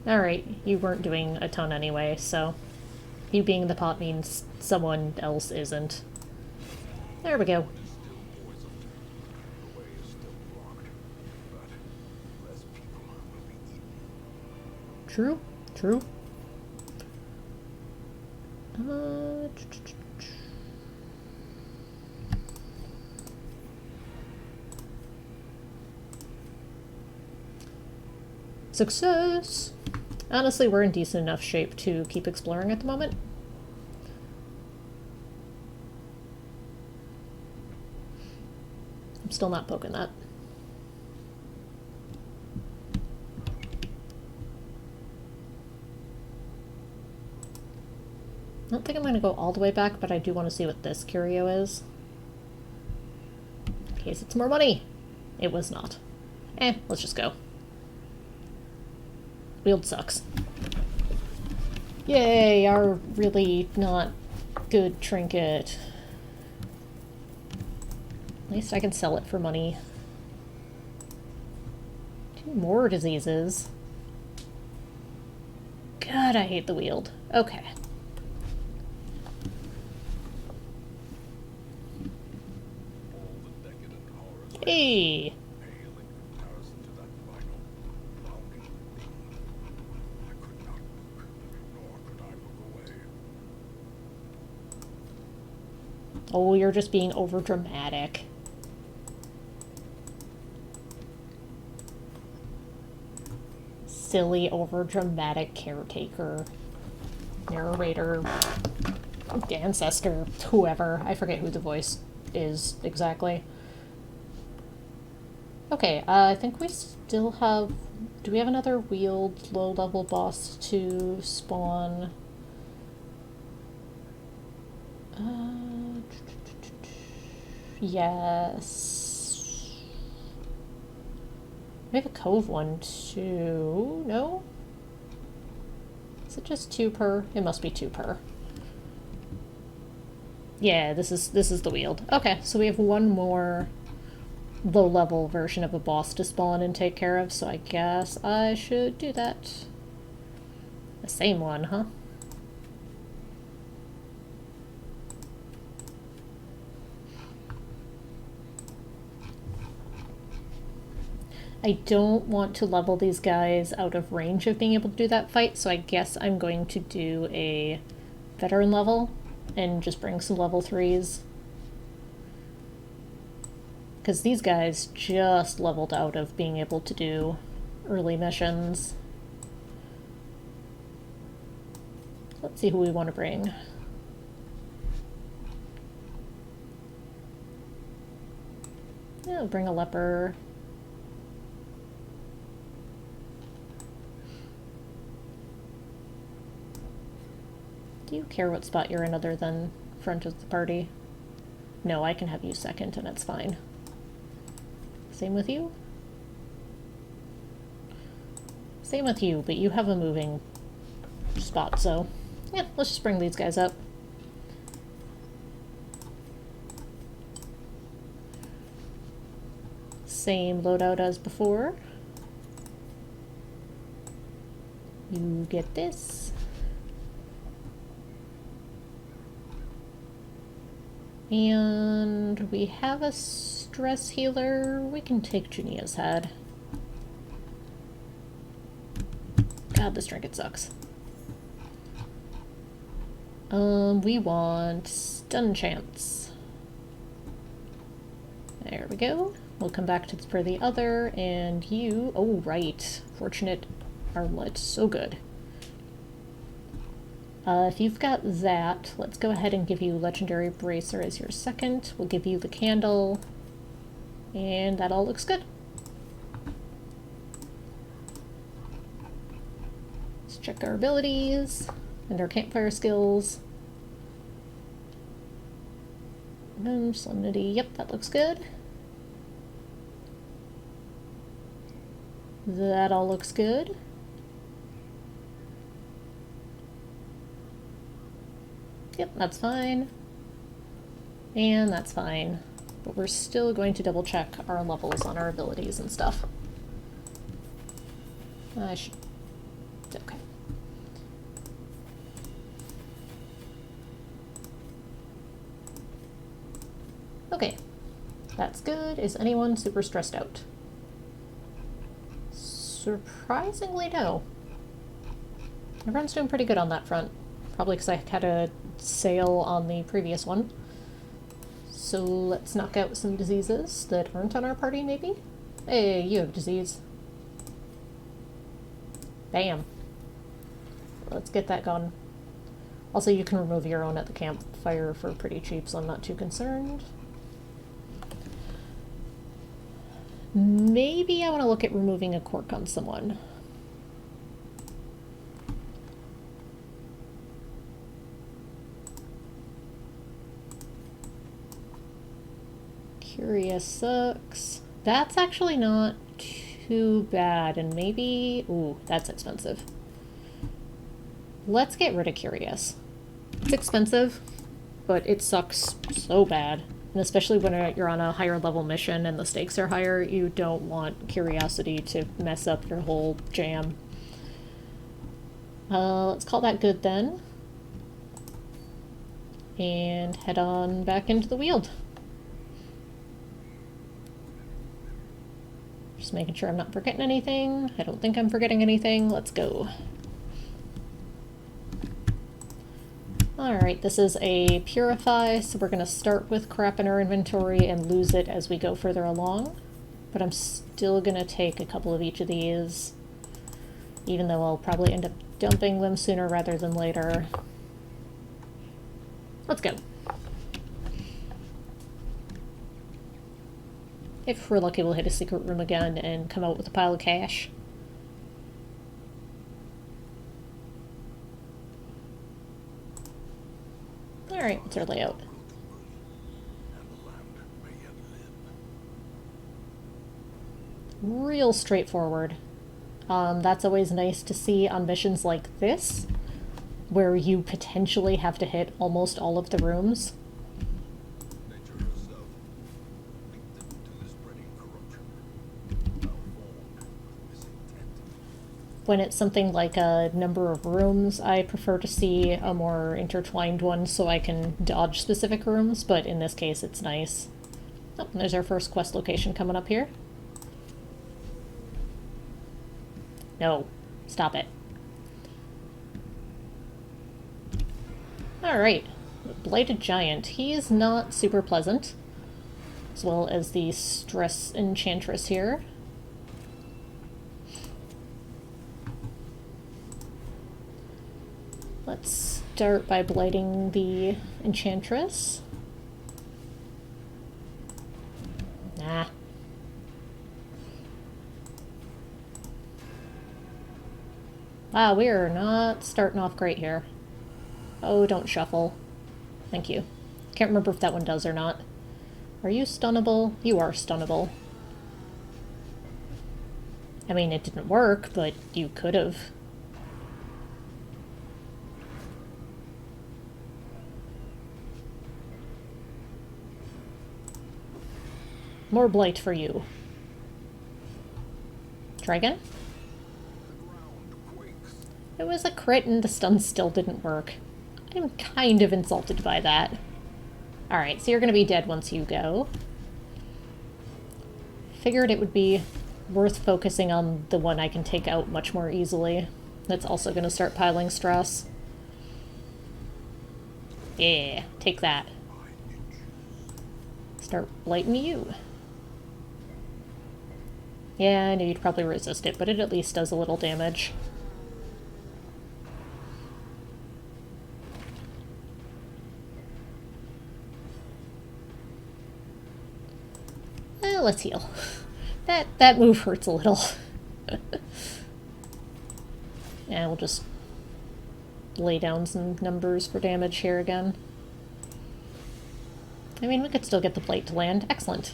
Alright, you weren't doing a ton anyway, so you being in the pot means someone else isn't. There we go. True, true. Success! Honestly, we're in decent enough shape to keep exploring at the moment. I'm still not poking that. I don't think I'm going to go all the way back, but I do want to see what this curio is. In case it's more money. It was not. Let's just go. Wield sucks. Yay, our really not good trinket. least I can sell it for money. 2 more diseases. God, I hate the Weald. Okay. Hey! Oh, you're just being overdramatic. Silly, overdramatic caretaker, narrator, ancestor, whoever. I forget who the voice is exactly. Okay, I think we still have... Do we have another Weald low-level boss to spawn? Yes. We have a cove one too. No? Is it just 2 per? It must be 2 per. Yeah, this is the Weald. Okay, so we have one more low-level version of a boss to spawn and take care of, so I guess I should do that. The same one, huh? I don't want to level these guys out of range of being able to do that fight, so I guess I'm going to do a veteran level and just bring some level 3s. Because these guys just leveled out of being able to do early missions. Let's see who we want to bring. Yeah, we'll bring a leper. Do you care what spot you're in other than front of the party? No, I can have you second and it's fine. Same with you? Same with you, but you have a moving spot, so yeah, let's just bring these guys up. Same loadout as before. You get this. And we have a stress healer. We can take Junia's head. God, this trinket sucks. We want stun chance. There we go. We'll come back to for the other, and you... Oh, right. Fortunate armlet. So good. If you've got that, let's go ahead and give you Legendary Bracer as your second. We'll give you the candle, and that all looks good. Let's check our abilities and our campfire skills. Solemnity, yep, that looks good. That all looks good. Yep, that's fine. And that's fine. But we're still going to double check our levels on our abilities and stuff. I should... Okay. Okay. That's good. Is anyone super stressed out? Surprisingly, no. Everyone's doing pretty good on that front. Probably because I had a sale on the previous one. So let's knock out some diseases that aren't on our party, maybe? Hey, you have disease. Bam. Let's get that gone. Also, you can remove your own at the campfire for pretty cheap, so I'm not too concerned. Maybe I want to look at removing a cork on someone. Curious sucks. That's actually not too bad, and maybe... Ooh, that's expensive. Let's get rid of Curious. It's expensive, but it sucks so bad. And especially when you're on a higher level mission and the stakes are higher, you don't want curiosity to mess up your whole jam. Let's call that good then. And head on back into the Weald. Just making sure I'm not forgetting anything. I don't think I'm forgetting anything. Let's go. Alright, this is a Purify, so we're going to start with crap in our inventory and lose it as we go further along. But I'm still going to take a couple of each of these, even though I'll probably end up dumping them sooner rather than later. Let's go. If we're lucky, we'll hit a secret room again and come out with a pile of cash. Alright, what's our layout? Real straightforward. That's always nice to see on missions like this, where you potentially have to hit almost all of the rooms. When it's something like a number of rooms, I prefer to see a more intertwined one so I can dodge specific rooms, but in this case it's nice. Oh, there's our first quest location coming up here. No, stop it. Alright, Blighted Giant. He is not super pleasant, as well as the Stress Enchantress here. Let's start by blighting the Enchantress. Nah. Wow, we are not starting off great here. Oh, don't shuffle. Thank you. Can't remember if that one does or not. Are you stunnable? You are stunnable. I mean, it didn't work, but you could have. More blight for you. Try again? It was a crit and the stun still didn't work. I'm kind of insulted by that. Alright, so you're gonna be dead once you go. Figured it would be worth focusing on the one I can take out much more easily. That's also gonna start piling stress. Yeah, take that. Start blighting you. Yeah, I knew you'd probably resist it, but it at least does a little damage. Let's heal. That move hurts a little. Yeah, we'll just lay down some numbers for damage here again. I mean, we could still get the plate to land. Excellent.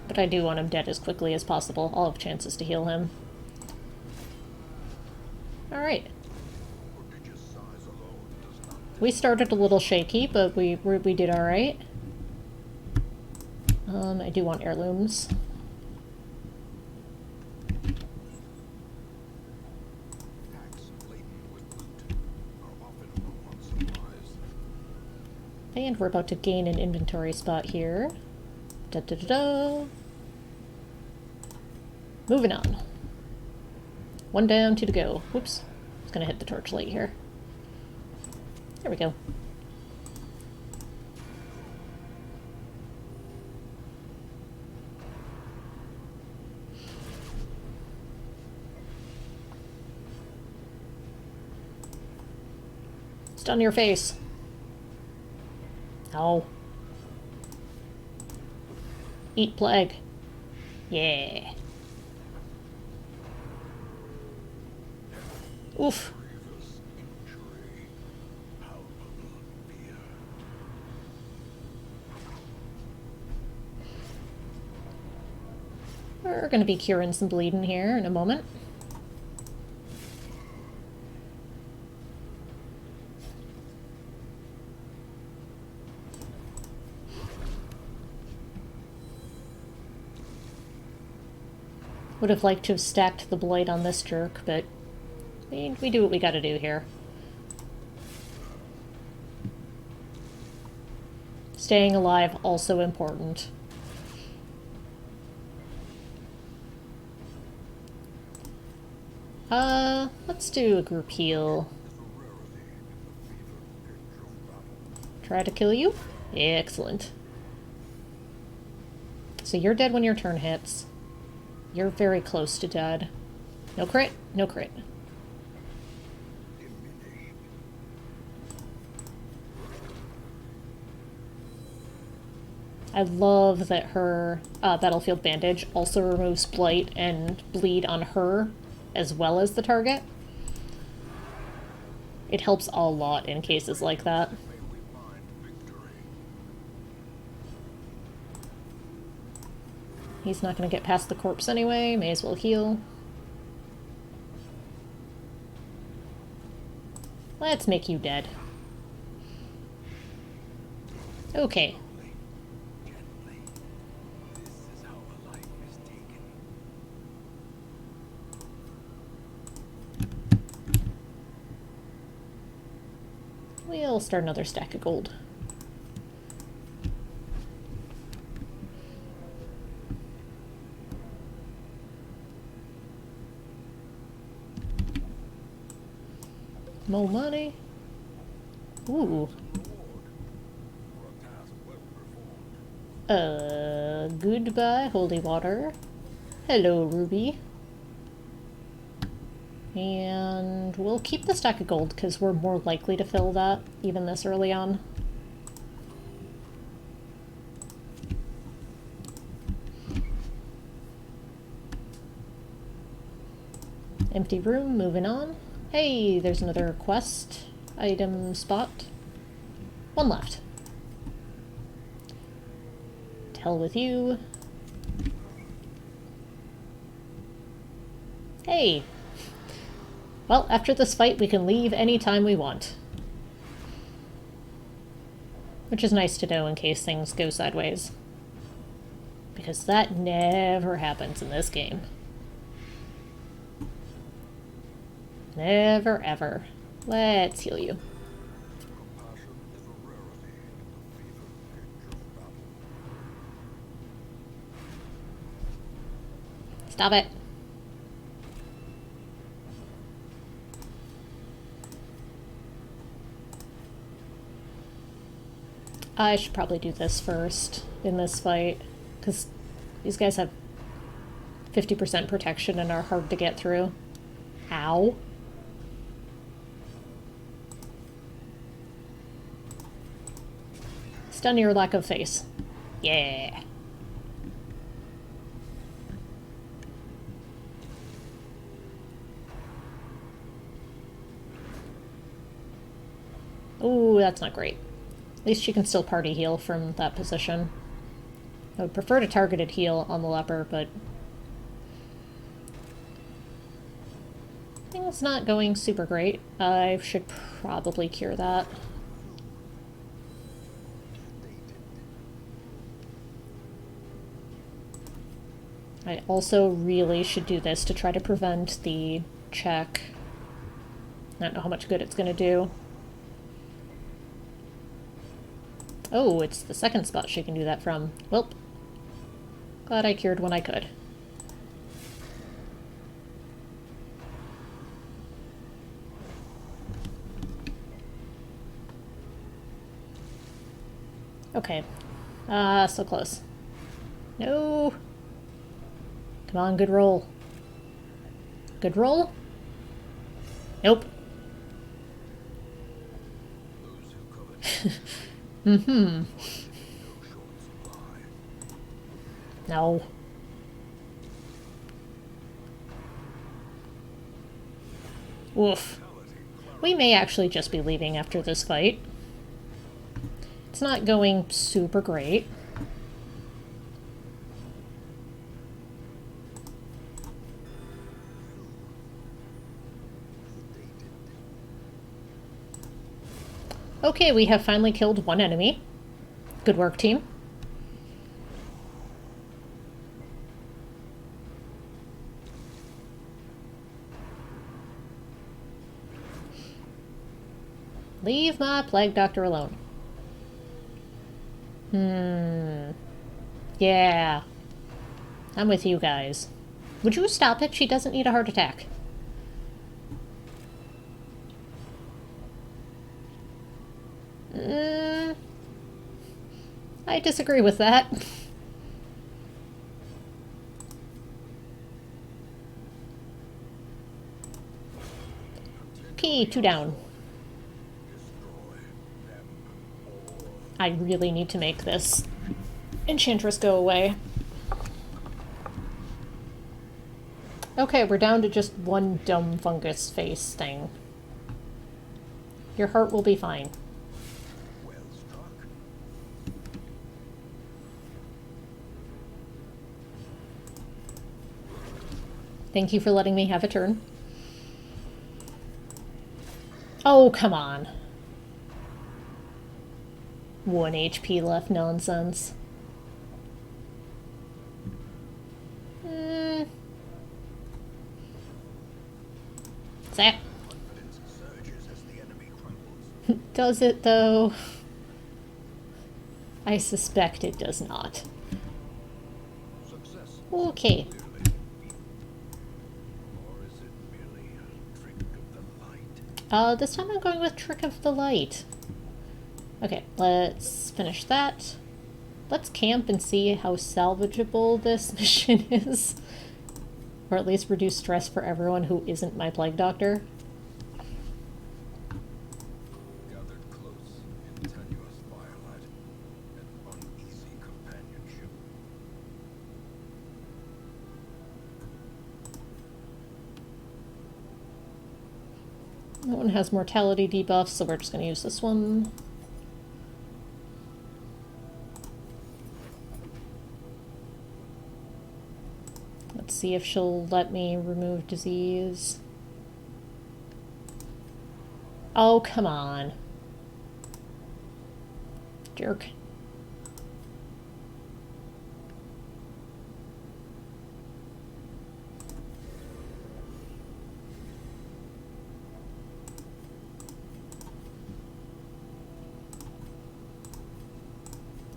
But I do want him dead as quickly as possible. I'll have chances to heal him. Alright. We started a little shaky, but we did alright. I do want heirlooms. And we're about to gain an inventory spot here. Da-da-da-da. Moving on. One down, two to go. Whoops. I was gonna hit the torchlight here. There we go. Stun your face. No. Eat plague. Yeah. Oof. We're gonna be curing some bleeding here in a moment. Would have liked to have stacked the blight on this jerk, but we do what we gotta do here. Staying alive, also important. Let's do a group heal. Try to kill you? Excellent. So you're dead when your turn hits. You're very close to dead. No crit? No crit. I love that her Battlefield Bandage also removes Blight and Bleed on her as well as the target. It helps a lot in cases like that. He's not going to get past the corpse anyway, may as well heal. Let's make you dead. Okay. We'll start another stack of gold. More money. Ooh. Goodbye, holy water. Hello, Ruby. And we'll keep the stack of gold because we're more likely to fill that even this early on. Empty room, moving on. Hey, there's another quest item spot. One left. To hell with you. Hey! Well, after this fight, we can leave anytime we want. Which is nice to know in case things go sideways. Because that never happens in this game. Never ever. Let's heal you. Stop it. I should probably do this first in this fight, because these guys have 50% protection and are hard to get through. Ow. Stun your lack of face. Yeah. Ooh, that's not great. At least she can still party heal from that position. I would prefer to targeted heal on the leper, but things not going super great. I should probably cure that. I also really should do this to try to prevent the check. I don't know how much good it's going to do. Oh, it's the second spot she can do that from. Well, glad I cured when I could. Okay. So close. No! Come on, good roll. Good roll? Nope. Mm-hmm. No. Oof. We may actually just be leaving after this fight. It's not going super great. Okay, we have finally killed one enemy. Good work, team. Leave my plague doctor alone. Yeah. I'm with you guys. Would you stop it? She doesn't need a heart attack. I disagree with that. Okay, 2 down. I really need to make this Enchantress go away. Okay, we're down to just one dumb fungus face thing. Your heart will be fine. Well struck. Thank you for letting me have a turn. Oh, come on. 1 HP left nonsense. Zap. Confidence surges as the enemy crumbles. Does it, though? I suspect it does not. Success. Okay. Clearly. Or is it merely a trick of the light? This time I'm going with Trick of the Light. Okay, let's finish that. Let's camp and see how salvageable this mission is. Or at least reduce stress for everyone who isn't my plague doctor. Gathered close in tenuous firelight and uneasy companionship. That one has mortality debuffs, so we're just going to use this one. Let's see if she'll let me remove disease. Oh, come on. Jerk.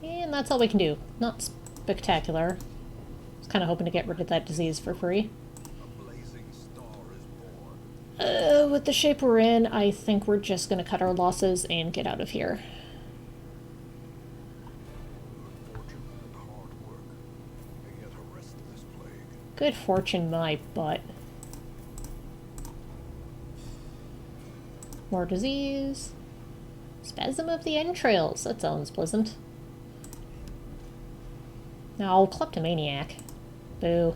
And that's all we can do. Not spectacular. I was kind of hoping to get rid of that disease for free. A blazing star is born. With the shape we're in, I think we're just going to cut our losses and get out of here. Good fortune and hard work may yet arrest this plague. Good fortune, my butt. More disease. Spasm of the entrails. That sounds pleasant. No, kleptomaniac. Boo.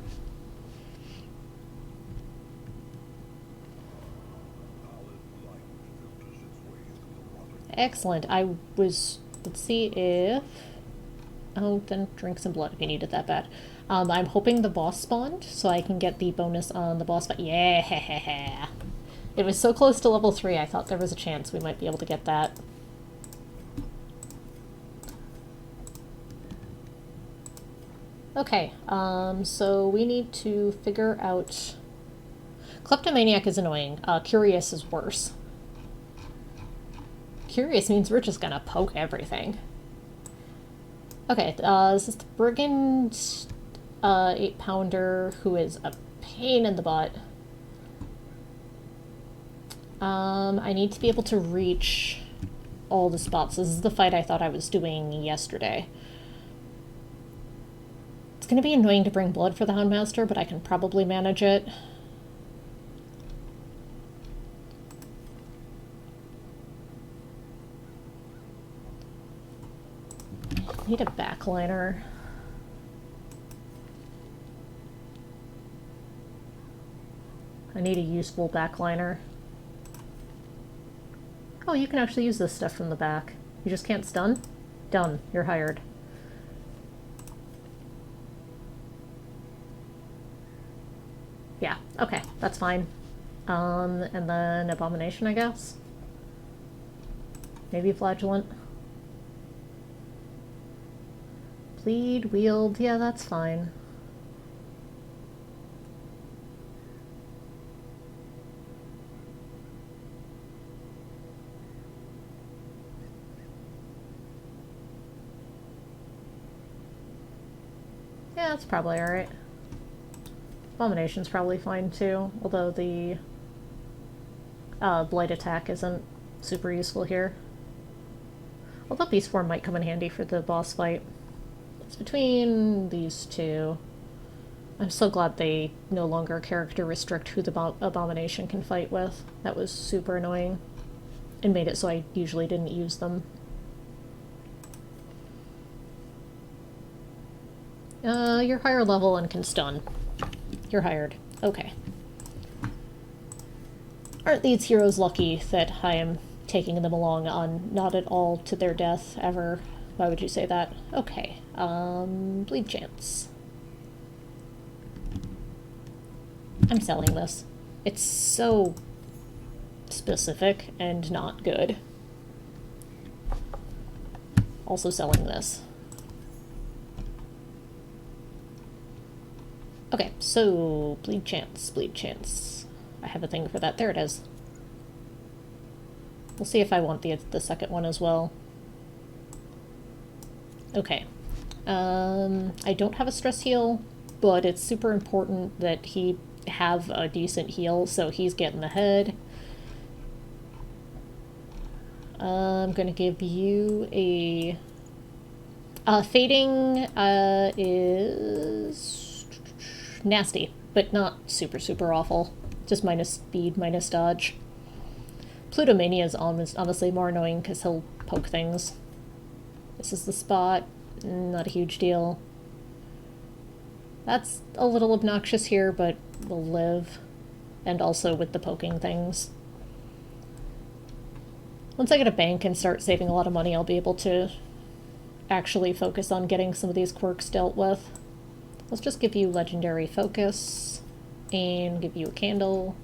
Excellent. I was... Let's see if... Oh, then drink some blood if you need it that bad. I'm hoping the boss spawned, so I can get the bonus on the boss fight. Yeah! It was so close to level 3, I thought there was a chance we might be able to get that. Okay, so we need to figure out... Kleptomaniac is annoying. Curious is worse. Curious means we're just gonna poke everything. Okay, this is the Brigand 8-pounder who is a pain in the butt. I need to be able to reach all the spots. This is the fight I thought I was doing yesterday. It's gonna be annoying to bring blood for the Houndmaster, but I can probably manage it. I need a backliner. I need a useful backliner. Oh, you can actually use this stuff from the back. You just can't stun? Done. You're hired. Yeah, okay, that's fine. And then Abomination, I guess? Maybe Flagellant? Bleed, wield, yeah, that's fine. Yeah, that's probably alright. Abomination's probably fine too, although the Blight attack isn't super useful here. Although Beast Form might come in handy for the boss fight. It's between these two. I'm so glad they no longer character restrict who the Abomination can fight with. That was super annoying. And made it so I usually didn't use them. You're higher level and can stun. You're hired. Okay. Aren't these heroes lucky that I am taking them along on not at all to their death ever? Why would you say that? Okay. Bleed chance. I'm selling this. It's so specific and not good. Also selling this. Okay, so bleed chance, bleed chance. I have a thing for that. There it is. We'll see if I want the second one as well. Okay. I don't have a stress heal, but it's super important that he have a decent heal, so he's getting the head. I'm gonna give you a... fading is nasty, but not super, super awful. Just minus speed, minus dodge. Plutomania is honestly more annoying because he'll poke things. This is the spot. Not a huge deal. That's a little obnoxious here, but will live. And also with the poking things. Once I get a bank and start saving a lot of money, I'll be able to actually focus on getting some of these quirks dealt with. Let's just give you legendary focus and give you a candle.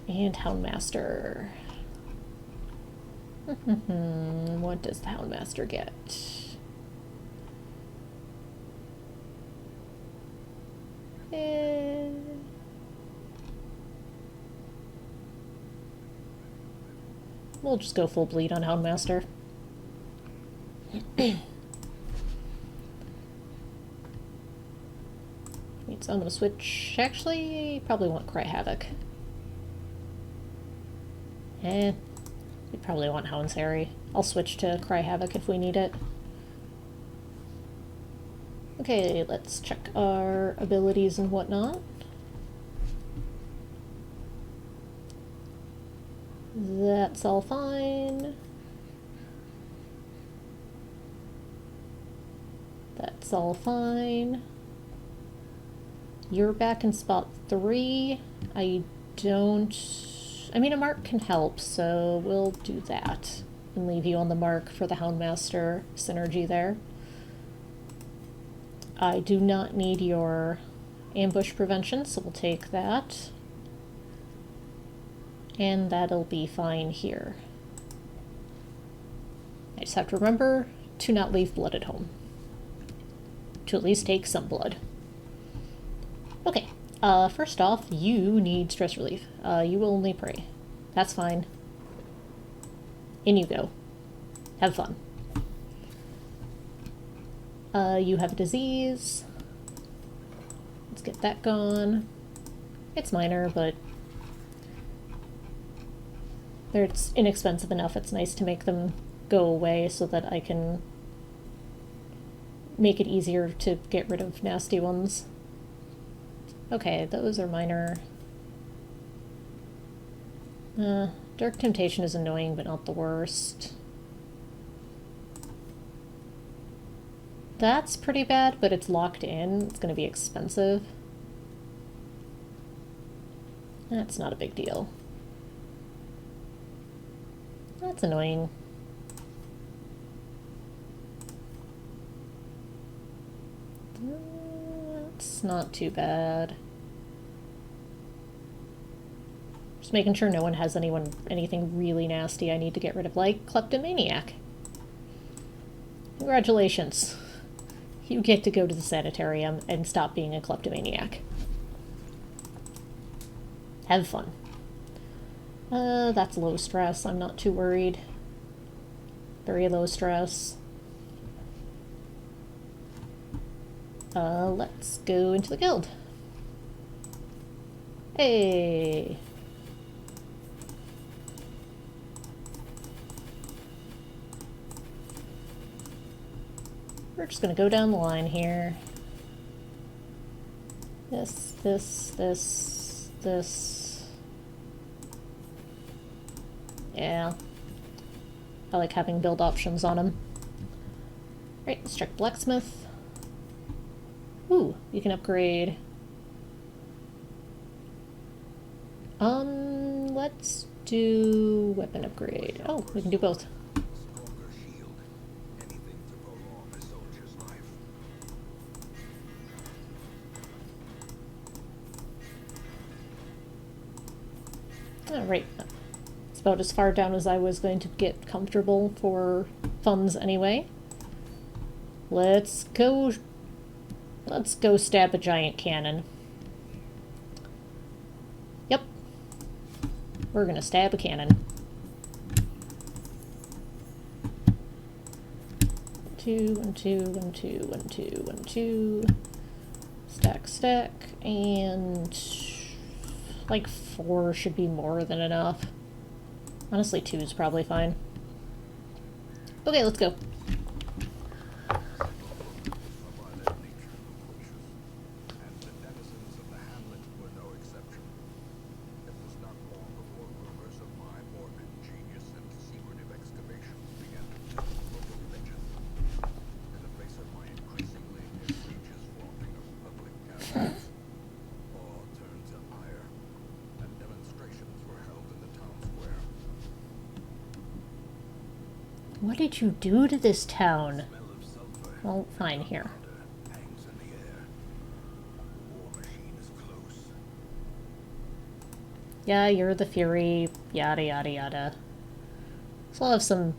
And Houndmaster. What does the Houndmaster get? We'll just go full bleed on Houndmaster. So I'm gonna switch. Actually, probably want Cry Havoc. We probably want Hound's Harry. I'll switch to Cry Havoc if we need it. Okay, let's check our abilities and whatnot. That's all fine. That's all fine. You're back in spot 3. I mean, a mark can help, so we'll do that. And leave you on the mark for the Houndmaster synergy there. I do not need your ambush prevention, so we'll take that. And that'll be fine here. I just have to remember to not leave blood at home. To at least take some blood. Okay, first off, you need stress relief. You will only pray. That's fine. In you go. Have fun. You have a disease. Let's get that gone. It's minor, but it's inexpensive enough. It's nice to make them go away so that I can make it easier to get rid of nasty ones. Okay, those are minor. Dark Temptation is annoying, but not the worst. That's pretty bad, but it's locked in. It's going to be expensive. That's not a big deal. That's annoying. That's not too bad. Just making sure no one has anything really nasty I need to get rid of, like Kleptomaniac. Congratulations. You get to go to the sanitarium and stop being a kleptomaniac. Have fun. That's low stress. I'm not too worried. Very low stress. Let's go into the guild. Hey! We're just gonna go down the line here. This. Yeah. I like having build options on them. Right, let's check blacksmith. Ooh, you can upgrade. Let's do weapon upgrade. Oh, we can do both. Stronger shield. Anything to prolong a soldier's life. Alright. It's about as far down as I was going to get comfortable for funds anyway. Let's go stab a giant cannon. Yep. We're gonna stab a cannon. 2, 1, 2, 1, 2, 1, 2, 1, 2. Stack, and like 4 should be more than enough. Honestly, 2 is probably fine. Okay, let's go. What did you do to this town? Well, fine, here. Yeah, you're the Fury, yada yada yada. So I'll have some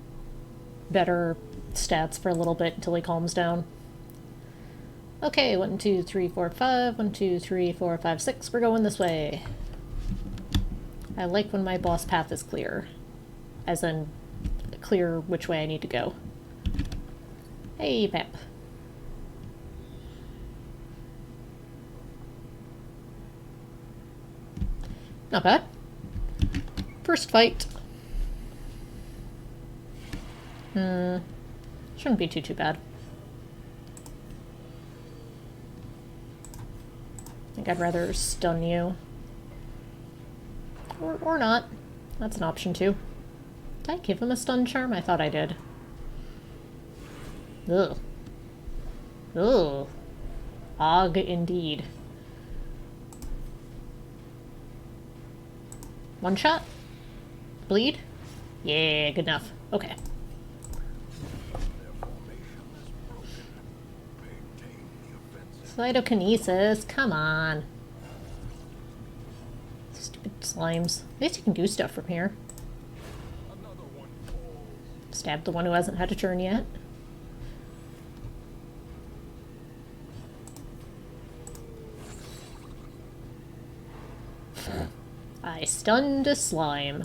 better stats for a little bit until he calms down. Okay, 1, 2, 3, 4, 5. 1, 2, 3, 4, 5, 6. We're going this way. I like when my boss path is clear. As in, clear which way I need to go. Hey, Pep. Not bad. First fight. Shouldn't be too bad. I think I'd rather stun you. Or not. That's an option too. Did I give him a stun charm? I thought I did. Ugh. Ugh. Og indeed. One shot? Bleed? Yeah, good enough. Okay. Cytokinesis, come on. Stupid slimes. At least you can do stuff from here. Stab the one who hasn't had a turn yet. I stunned a slime.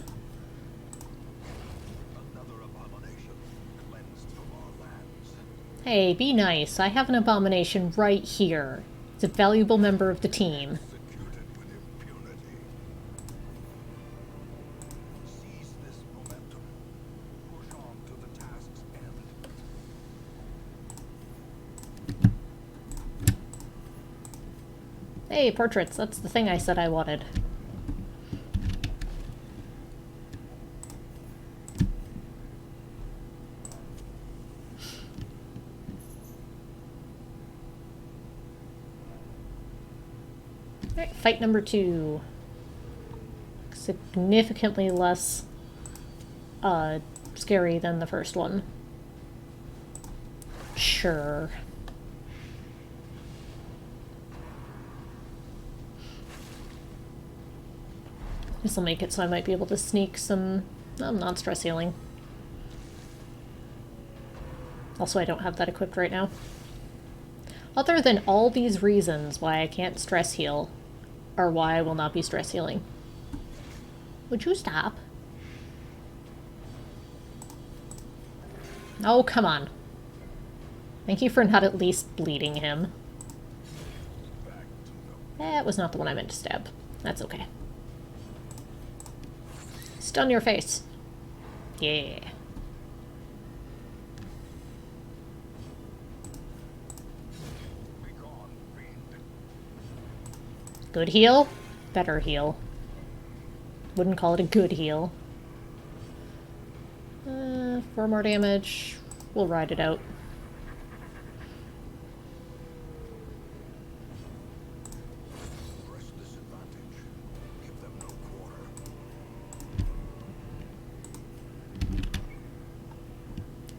Hey, be nice. I have an abomination right here. It's a valuable member of the team. Hey, portraits. That's the thing I said I wanted. Alright, fight number 2. Significantly less scary than the first one. Sure. This will make it so I might be able to sneak some non-stress healing. Also, I don't have that equipped right now. Other than all these reasons why I can't stress heal, or why I will not be stress healing. Would you stop? Oh, come on. Thank you for not at least bleeding him. That was not the one I meant to stab. That's okay. Stun your face. Yeah. Good heal? Better heal. Wouldn't call it a good heal. 4 more damage. We'll ride it out. Press disadvantage. Give them no quarter.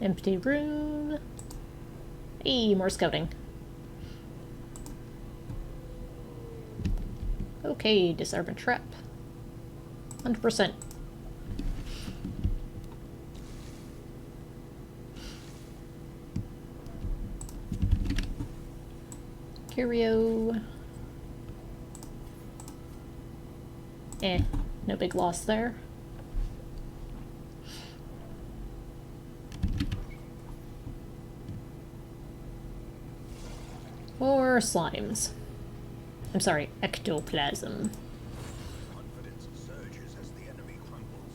Empty room. Hey, more scouting. Okay, disarm a trap. 100%. Curio. No big loss there. More slimes. I'm sorry, ectoplasm. Confidence surges as the enemy crumbles.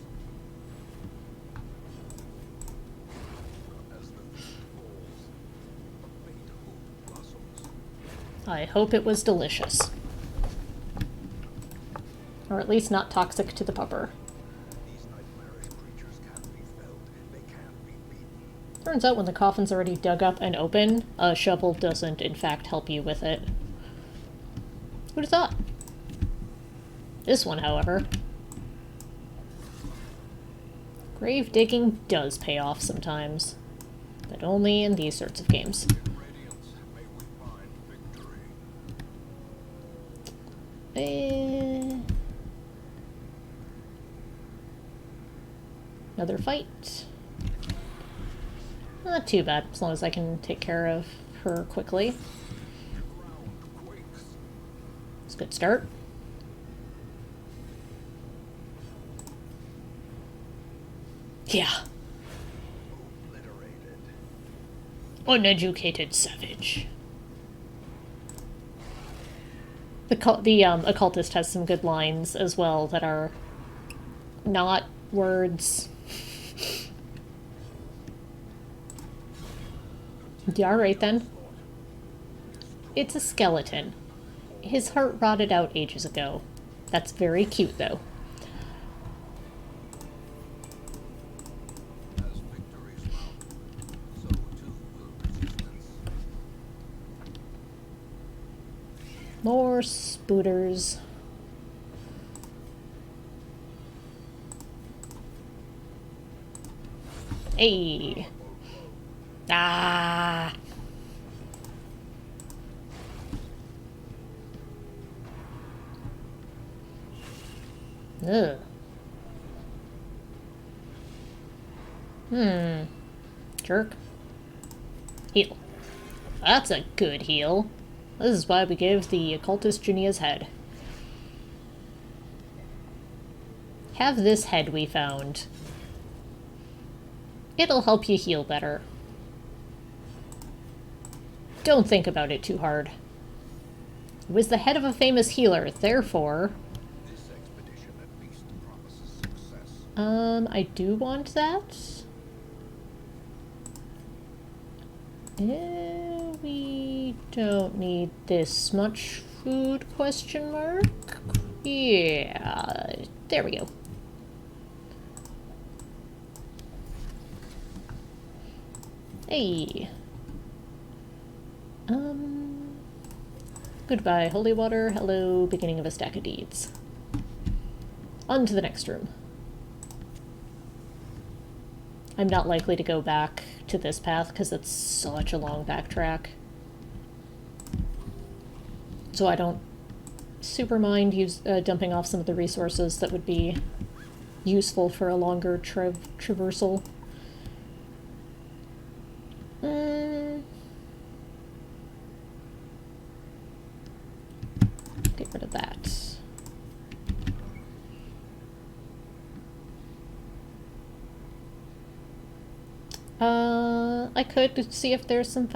As the feast falls, a faint hope blossoms. I hope it was delicious. Or at least not toxic to the pupper. These nightmarish creatures can't be felled. They can't be beaten. Turns out when the coffin's already dug up and open, a shovel doesn't in fact help you with it. Who'd have thought? This one, however. Grave digging does pay off sometimes. But only in these sorts of games. In radiance may we find victory. Another fight. Not too bad, as long as I can take care of her quickly. The ground quakes. It's a good start. Yeah. Obliterated. Uneducated savage. The occultist has some good lines as well that are not words. Yeah, alright then. It's a skeleton. His heart rotted out ages ago. That's very cute, though. As victories mount, so too will resistance. More spooters. Hey. Ah. Ugh. Jerk. Heal. That's a good heal. This is why we gave the occultist Junia's head. Have this head we found. It'll help you heal better. Don't think about it too hard. It was the head of a famous healer, therefore... This expedition at least promises success. I do want that. We don't need this much food, question mark? Yeah, there we go. Hey. Goodbye, holy water. Hello, beginning of a stack of deeds. On to the next room. I'm not likely to go back to this path because it's such a long backtrack. So I don't super mind dumping off some of the resources that would be useful for a longer traversal. Get rid of that. I could see if there's some...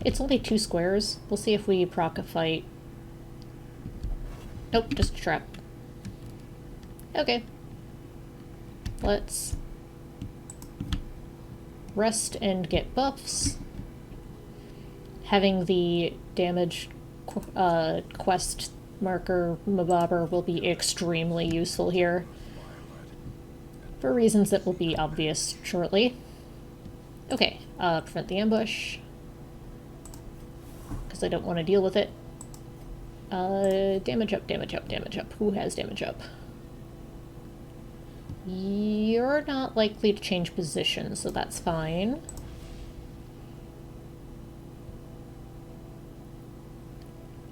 it's only 2 squares. We'll see if we proc a fight Nope, just a trap. Okay. Let's rest and get buffs. Having the damage quest marker Mabobber will be extremely useful here, for reasons that will be obvious shortly. Okay, prevent the ambush, because I don't want to deal with it. Damage up, damage up, damage up. Who has damage up? You're not likely to change position, so that's fine.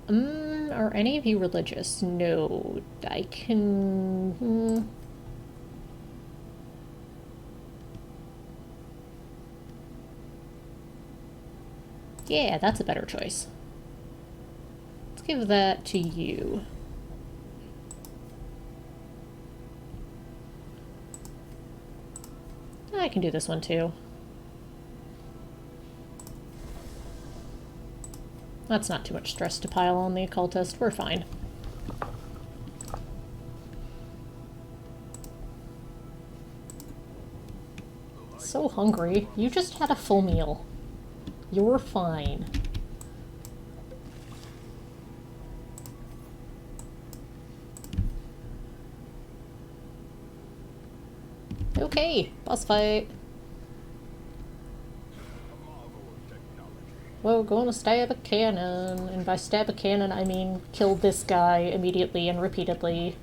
Are any of you religious? No. I can... Yeah, that's a better choice. Let's give that to you. I can do this one too. That's not too much stress to pile on the occultist. We're fine. So hungry. You just had a full meal. You're fine. Okay, boss fight. Well, we're going to stab a cannon, and by stab a cannon I mean kill this guy immediately and repeatedly.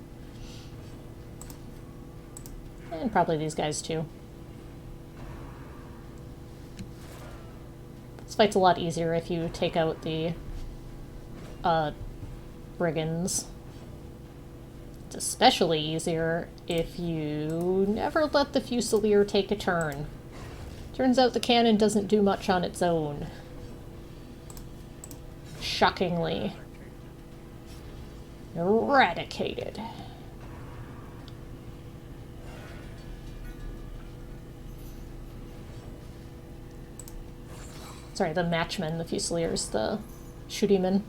And probably these guys too. This fight's a lot easier if you take out the brigands. It's especially easier if you never let the Fusilier take a turn. Turns out the cannon doesn't do much on its own. Shockingly. Eradicated. Sorry, the matchman, the Fusiliers, the shootyman.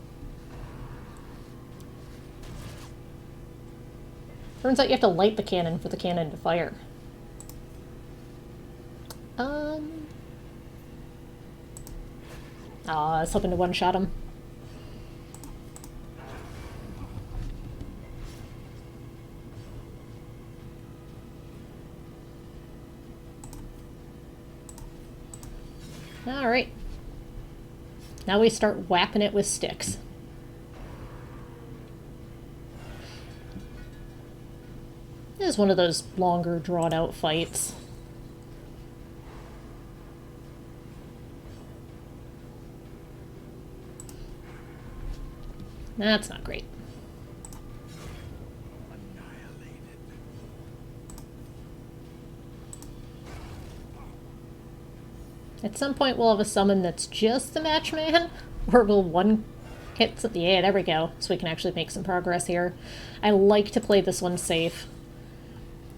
Turns out you have to light the cannon for the cannon to fire. I was hoping to one-shot him. Alright. Now we start whapping it with sticks. This is one of those longer, drawn-out fights. That's not great. At some point we'll have a summon that's just the matchman, or we'll one hit some... Yeah, there we go. So we can actually make some progress here. I like to play this one safe,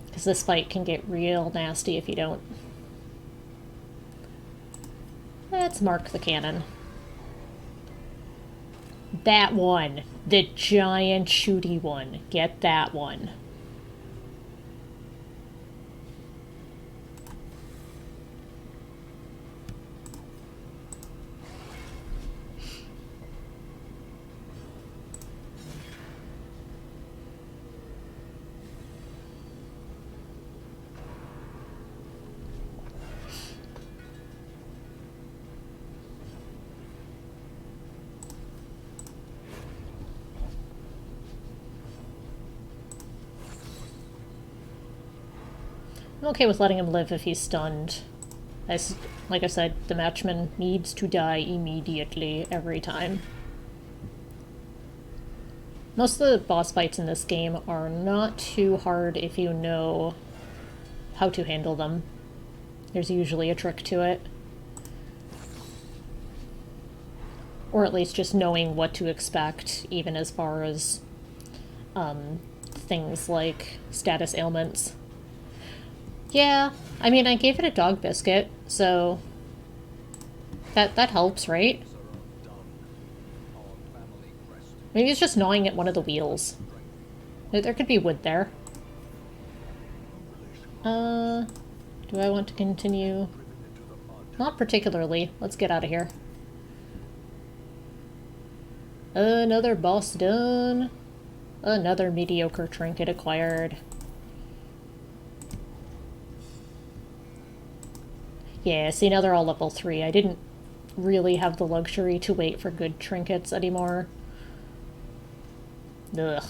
because this fight can get real nasty if you don't. Let's mark the cannon. That one. The giant shooty one. Get that one. I'm okay with letting him live if he's stunned. Like I said, the matchman needs to die immediately every time. Most of the boss fights in this game are not too hard if you know how to handle them. There's usually a trick to it. Or at least just knowing what to expect, even as far as things like status ailments. Yeah, I mean, I gave it a dog biscuit, so that helps, right? Maybe it's just gnawing at one of the wheels. There could be wood there. Do I want to continue? Not particularly. Let's get out of here. Another boss done. Another mediocre trinket acquired. Yeah, see, now they're all level 3. I didn't really have the luxury to wait for good trinkets anymore. Ugh.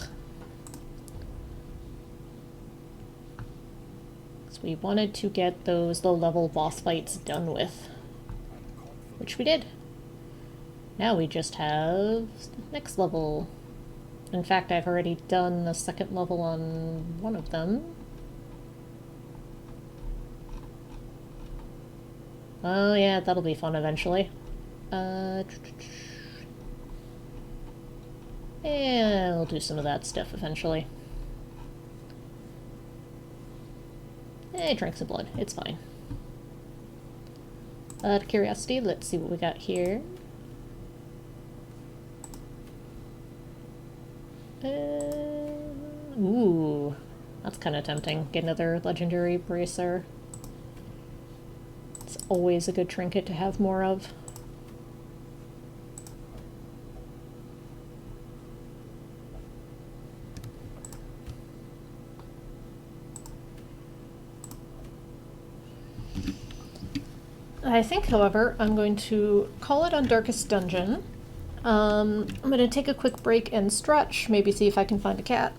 So we wanted to get those low-level boss fights done with. Which we did. Now we just have next level. In fact, I've already done the second level on one of them. Oh yeah, that'll be fun eventually. Yeah, we'll do some of that stuff eventually. Hey, drink some blood. It's fine. Out of curiosity, let's see what we got here. Ooh, that's kind of tempting. Get another legendary bracer. It's always a good trinket to have more of. I think, however, I'm going to call it on Darkest Dungeon. I'm going to take a quick break and stretch, maybe see if I can find a cat.